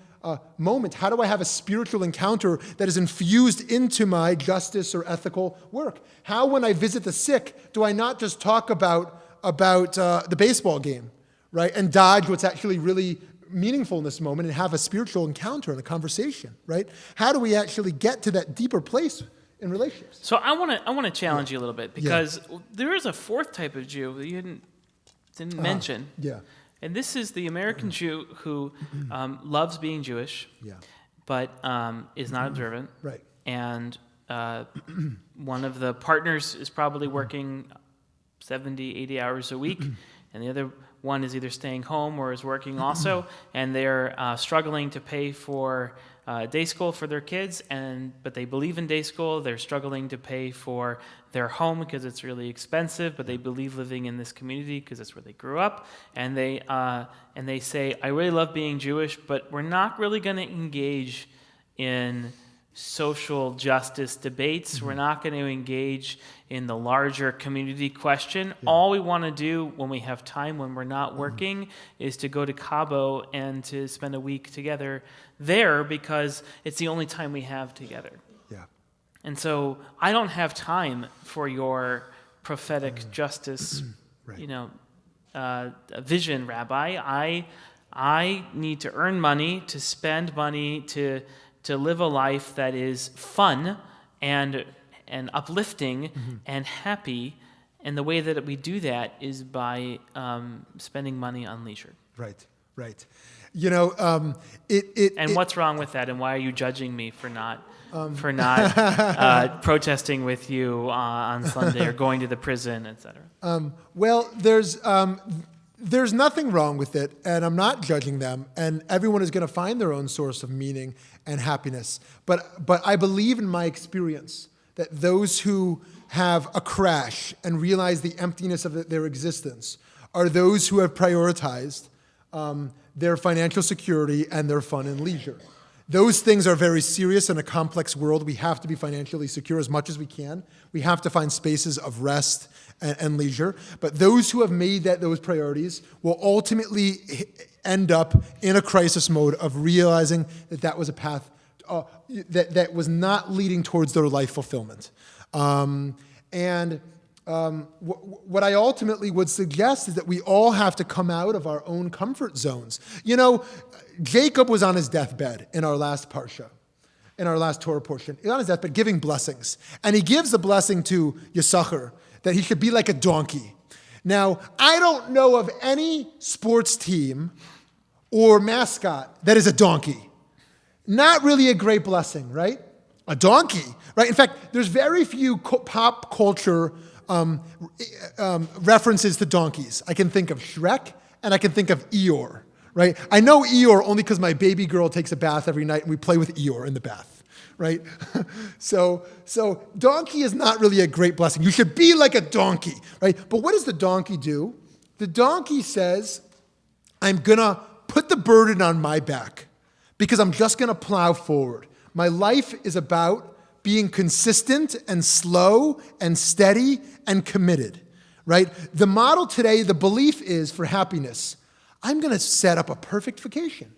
moment? How do I have a spiritual encounter that is infused into my justice or ethical work? How, when I visit the sick, do I not just talk about the baseball game, right, and dodge what's actually really meaningful in this moment and have a spiritual encounter and a conversation, right? How do we actually get to that deeper place in relationships? So I want to challenge you a little bit, because there is a fourth type of Jew that you didn't mention. Yeah. And this is the American Jew who loves being Jewish, but is not observant. Right. And one of the partners is probably working 70, 80 hours a week, and the other one is either staying home or is working also, and they're struggling to pay for day school for their kids, but they believe in day school. They're struggling to pay for their home because it's really expensive, but they believe living in this community because that's where they grew up. And they say, I really love being Jewish, but we're not really going to engage in social justice debates. We're not going to engage in the larger community question. All we want to do when we have time, when we're not working, is to go to Cabo and to spend a week together there because it's the only time we have together. Yeah. And so I don't have time for your prophetic justice, vision, Rabbi. I need to earn money, to spend money, to live a life that is fun and uplifting and happy. And the way that we do that is by spending money on leisure. Right. What's wrong with that? And why are you judging me for not protesting with you on Sunday or going to the prison, etc.? Well, there's nothing wrong with it, and I'm not judging them, and everyone is going to find their own source of meaning and happiness. But I believe in my experience that those who have a crash and realize the emptiness of their existence are those who have prioritized their financial security and their fun and leisure. Those things are very serious in a complex world. We have to be financially secure as much as we can. We have to find spaces of rest and leisure. But those who have made those priorities will ultimately end up in a crisis mode of realizing that was a path that was not leading towards their life fulfillment. What I ultimately would suggest is that we all have to come out of our own comfort zones. Jacob was on his deathbed in our last parsha, in our last Torah portion. He's on his deathbed giving blessings. And he gives the blessing to Yisachar that he should be like a donkey. Now, I don't know of any sports team or mascot that is a donkey. Not really a great blessing, right? A donkey, right? In fact, there's very few pop culture references to donkeys. I can think of Shrek and I can think of Eeyore, right? I know Eeyore only because my baby girl takes a bath every night and we play with Eeyore in the bath, right? So donkey is not really a great blessing. You should be like a donkey, right? But what does the donkey do? The donkey says, I'm going to put the burden on my back because I'm just going to plow forward. My life is about being consistent and slow and steady and committed, right? The model today, the belief is for happiness, I'm going to set up a perfect vacation.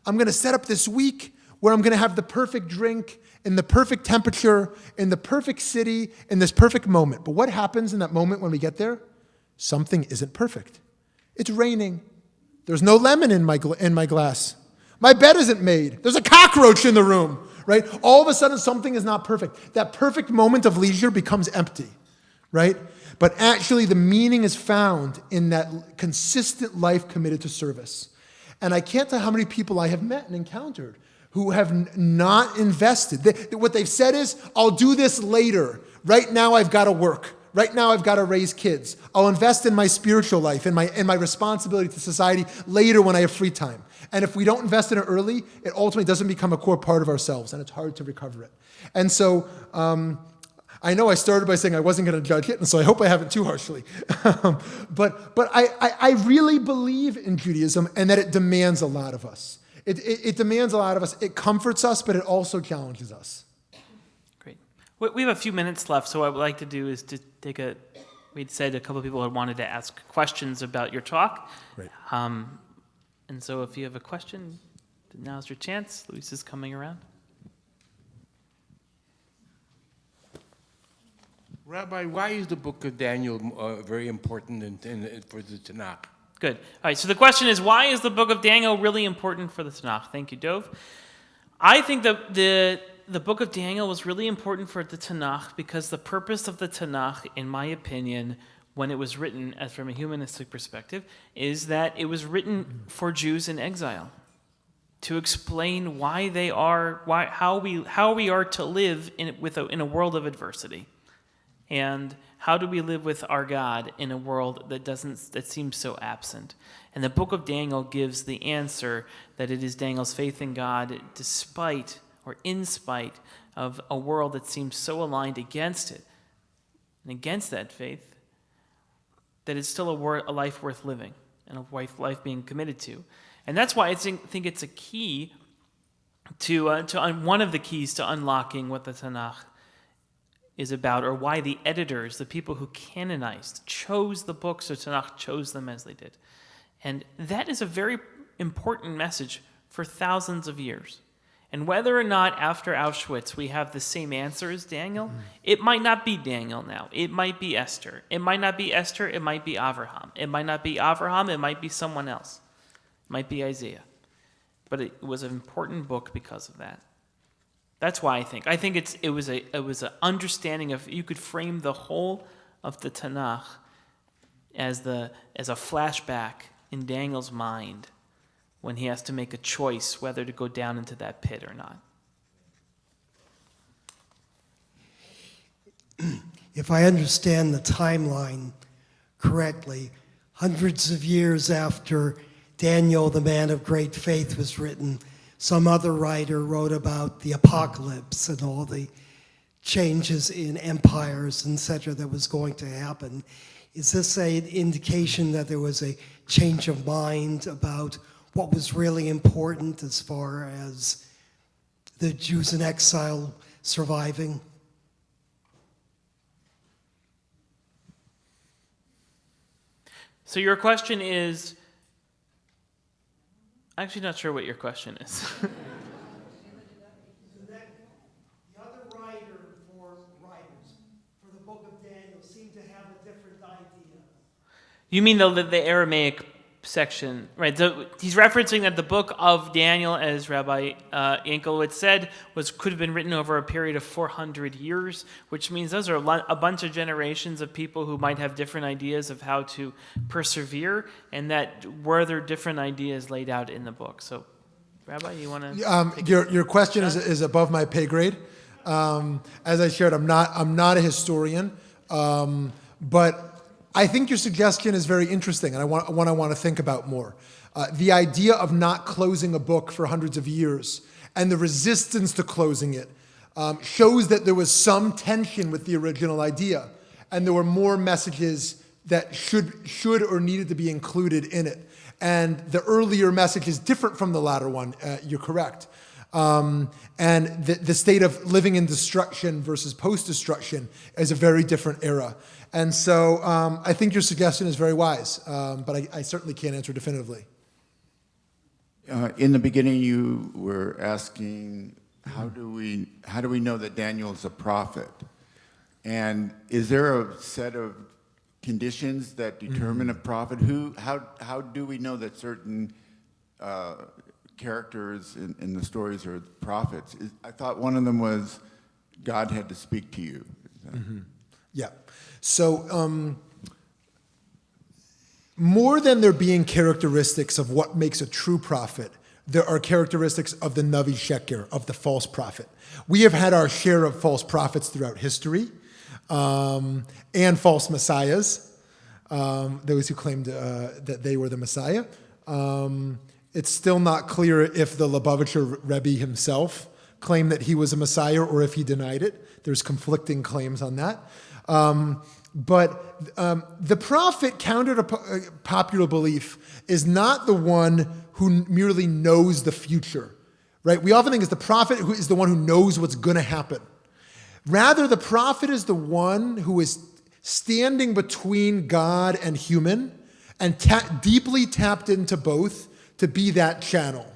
I'm going to set up this week where I'm going to have the perfect drink in the perfect temperature, in the perfect city, in this perfect moment. But what happens in that moment when we get there? Something isn't perfect. It's raining. There's no lemon in my glass. My bed isn't made. There's a cockroach in the room, right? All of a sudden, something is not perfect. That perfect moment of leisure becomes empty, right? But actually, the meaning is found in that consistent life committed to service. And I can't tell how many people I have met and encountered who have not invested. What they've said is, I'll do this later. Right now, I've got to work. Right now, I've got to raise kids. I'll invest in my spiritual life and my responsibility to society later when I have free time. And if we don't invest in it early, it ultimately doesn't become a core part of ourselves, and it's hard to recover it. And so I I know I started by saying I wasn't going to judge it, and so I hope I haven't too harshly. but I really believe in Judaism and that it demands a lot of us. It demands a lot of us. It comforts us, but it also challenges us. Great. We have a few minutes left, so what I would like to do is to take a. We'd said a couple of people had wanted to ask questions about your talk. Right. And so if you have a question, now's your chance. Luis is coming around. Rabbi, why is the book of Daniel very important for the Tanakh? Good. All right, so the question is, why is the book of Daniel really important for the Tanakh? Thank you, Dov. I think that the book of Daniel was really important for the Tanakh because the purpose of the Tanakh, in my opinion, when it was written, as from a humanistic perspective, is that it was written for Jews in exile to explain why they are, how we are to live in a world of adversity, and how do we live with our God in a world that seems so absent. And the book of Daniel gives the answer that it is Daniel's faith in God, despite or in spite of a world that seems so aligned against it and against that faith, that it's still a life worth living and a life being committed to. And that's why I think it's a key to one of the keys to unlocking what the Tanakh is about, or why the editors, the people who canonized, chose the books of Tanakh, chose them as they did. And that is a very important message for thousands of years. And whether or not after Auschwitz we have the same answer as Daniel, it might not be Daniel now. It might be Esther. It might not be Esther. It might be Avraham. It might not be Avraham. It might be someone else. It might be Isaiah. But it was an important book because of that. That's why I think it was an understanding of, you could frame the whole of the Tanakh as a flashback in Daniel's mind when he has to make a choice whether to go down into that pit or not. If I understand the timeline correctly, hundreds of years after Daniel, the man of great faith, was written, some other writer wrote about the apocalypse and all the changes in empires, etc., that was going to happen. Is this an indication that there was a change of mind about what was really important as far as the Jews in exile surviving? So your question is, I'm actually not sure what your question is. The other writers for the book of Daniel seem to have a different idea. You mean the Aramaic section, right? He's referencing that the book of Daniel, as Rabbi Yanklowitz said, could have been written over a period of 400 years, which means those are a bunch of generations of people who might have different ideas of how to persevere, and that were there different ideas laid out in the book. So, Rabbi, you want to? Your question is above my pay grade. As I shared, I'm not a historian, but I think your suggestion is very interesting, and I want to think about more. The idea of not closing a book for hundreds of years and the resistance to closing it shows that there was some tension with the original idea, and there were more messages that should or needed to be included in it. And the earlier message is different from the latter one. You're correct. And the state of living in destruction versus post-destruction is a very different era. And so I think your suggestion is very wise, but I certainly can't answer definitively. In the beginning, you were asking, how do we know that Daniel is a prophet? And is there a set of conditions that determine a prophet? How do we know that certain characters in the stories are prophets? I thought one of them was God had to speak to you. Yeah. So more than there being characteristics of what makes a true prophet, there are characteristics of the Navi Sheker, of the false prophet. We have had our share of false prophets throughout history, and false messiahs, those who claimed that they were the Messiah. It's still not clear if the Lubavitcher Rebbe himself claim that he was a Messiah or if he denied it. There's conflicting claims on that. But the prophet, counter to popular belief, is not the one who merely knows the future, right? We often think it's the prophet who is the one who knows what's going to happen. Rather, the prophet is the one who is standing between God and human and deeply tapped into both to be that channel.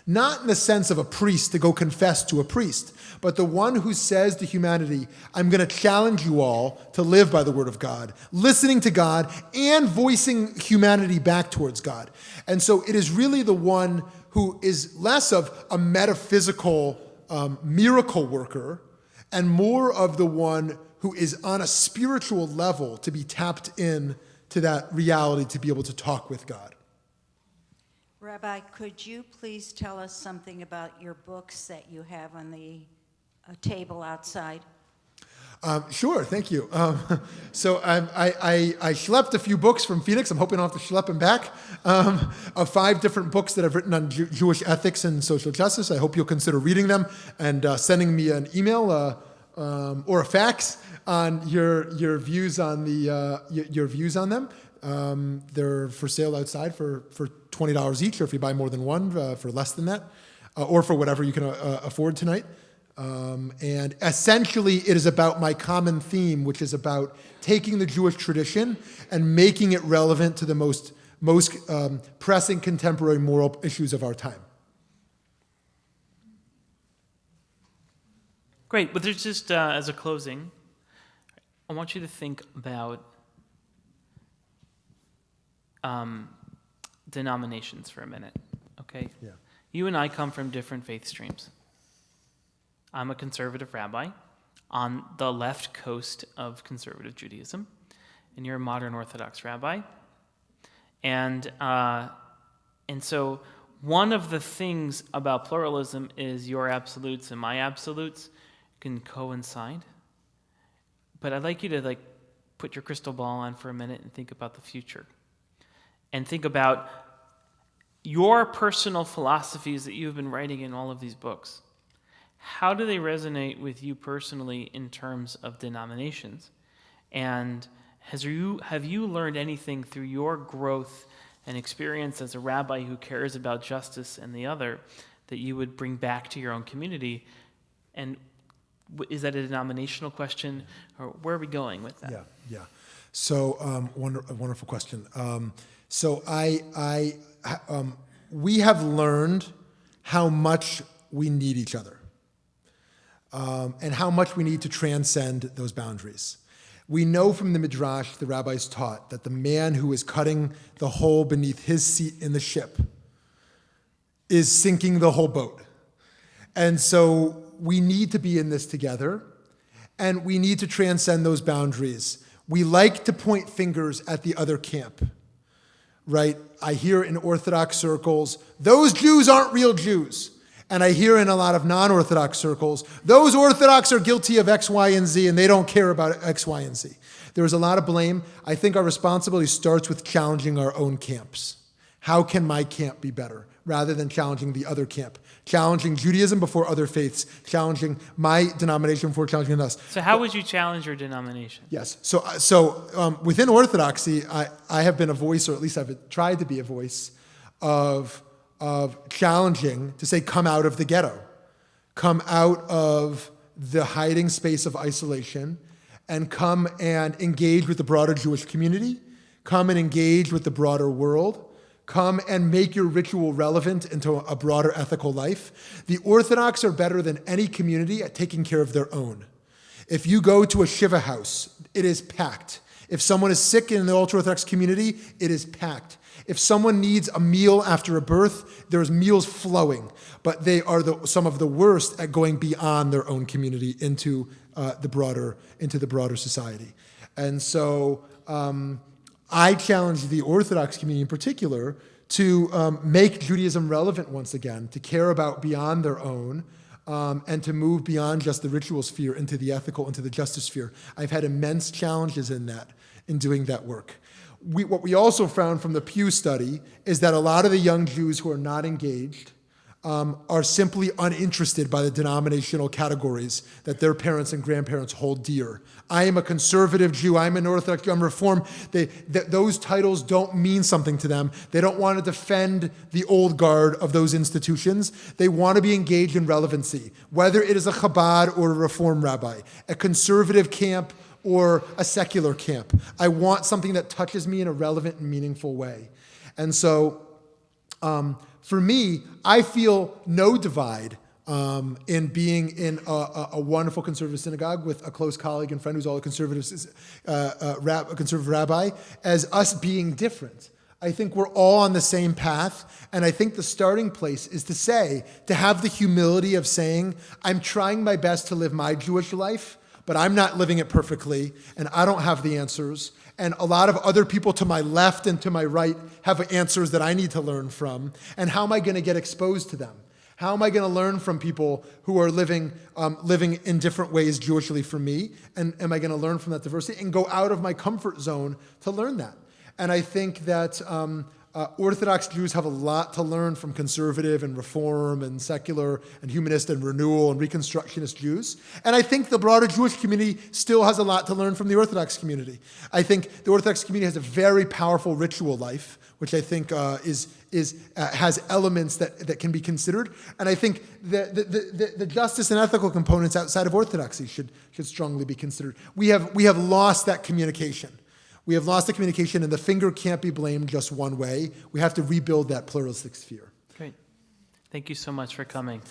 Not in the sense of a priest to go confess to a priest, but the one who says to humanity, I'm going to challenge you all to live by the word of God, listening to God and voicing humanity back towards God. And so it is really the one who is less of a metaphysical miracle worker and more of the one who is on a spiritual level to be tapped in to that reality to be able to talk with God. Rabbi, could you please tell us something about your books that you have on the table outside? Sure, thank you. So I schlepped a few books from Phoenix. I'm hoping I don't have to schlep them back. Of 5 different books that I've written on Jewish ethics and social justice. I hope you'll consider reading them and sending me an email or a fax on your views on your views on them. They're for sale outside for $20 each, or if you buy more than one, for less than that, or for whatever you can afford tonight. And essentially, it is about my common theme, which is about taking the Jewish tradition and making it relevant to the most pressing contemporary moral issues of our time. Great. But there's just, as a closing, I want you to think about denominations for a minute, okay? Yeah. You and I come from different faith streams. I'm a conservative rabbi on the left coast of conservative Judaism, and you're a modern Orthodox rabbi. And so one of the things about pluralism is your absolutes and my absolutes can coincide. But I'd like you to put your crystal ball on for a minute and think about the future. And think about your personal philosophies that you've been writing in all of these books. How do they resonate with you personally in terms of denominations? And have you learned anything through your growth and experience as a rabbi who cares about justice and the other that you would bring back to your own community? And is that a denominational question, or where are we going with that? Yeah. So, a wonderful question. So we have learned how much we need each other, and how much we need to transcend those boundaries. We know from the Midrash, the rabbis taught, that the man who is cutting the hole beneath his seat in the ship is sinking the whole boat. And so we need to be in this together, and we need to transcend those boundaries. We like to point fingers at the other camp, right? I hear in Orthodox circles, those Jews aren't real Jews. And I hear in a lot of non-Orthodox circles, those Orthodox are guilty of X, Y, and Z, and they don't care about X, Y, and Z. There's a lot of blame. I think our responsibility starts with challenging our own camps. How can my camp be better? Rather than challenging the other camp. Challenging Judaism before other faiths. Challenging my denomination before challenging us. So how would you challenge your denomination? Yes. So within Orthodoxy, I have been a voice, or at least I've tried to be a voice, of challenging to say, come out of the ghetto. Come out of the hiding space of isolation and come and engage with the broader Jewish community. Come and engage with the broader world. Come and make your ritual relevant into a broader ethical life. The Orthodox are better than any community at taking care of their own. If you go to a Shiva house, it is packed. If someone is sick in the ultra-Orthodox community, it is packed. If someone needs a meal after a birth, there's meals flowing. But they are some of the worst at going beyond their own community into the broader society. And so I challenge the Orthodox community in particular to make Judaism relevant once again, to care about beyond their own, and to move beyond just the ritual sphere into the ethical, into the justice sphere. I've had immense challenges in doing that work. What we also found from the Pew study is that a lot of the young Jews who are not engaged are simply uninterested by the denominational categories that their parents and grandparents hold dear. I am a conservative Jew, I'm an Orthodox Jew, I'm Reformed. Those titles don't mean something to them. They don't want to defend the old guard of those institutions. They want to be engaged in relevancy, whether it is a Chabad or a Reform rabbi, a conservative camp or a secular camp. I want something that touches me in a relevant and meaningful way. And so, for me, I feel no divide in being in a wonderful conservative synagogue with a close colleague and friend who's all a conservative rabbi, as us being different. I think we're all on the same path, and I think the starting place is to have the humility of saying, I'm trying my best to live my Jewish life, but I'm not living it perfectly, and I don't have the answers. And a lot of other people to my left and to my right have answers that I need to learn from. And how am I going to get exposed to them? How am I going to learn from people who are living in different ways Jewishly from me? And am I going to learn from that diversity and go out of my comfort zone to learn that? And I think that Orthodox Jews have a lot to learn from conservative and Reform and secular and humanist and renewal and Reconstructionist Jews. And I think the broader Jewish community still has a lot to learn from the Orthodox community. I think the Orthodox community has a very powerful ritual life, which I think has elements that can be considered. And I think the justice and ethical components outside of Orthodoxy should strongly be considered. We have lost that communication. We have lost the communication, and the finger can't be blamed just one way. We have to rebuild that pluralistic sphere. Great. Thank you so much for coming.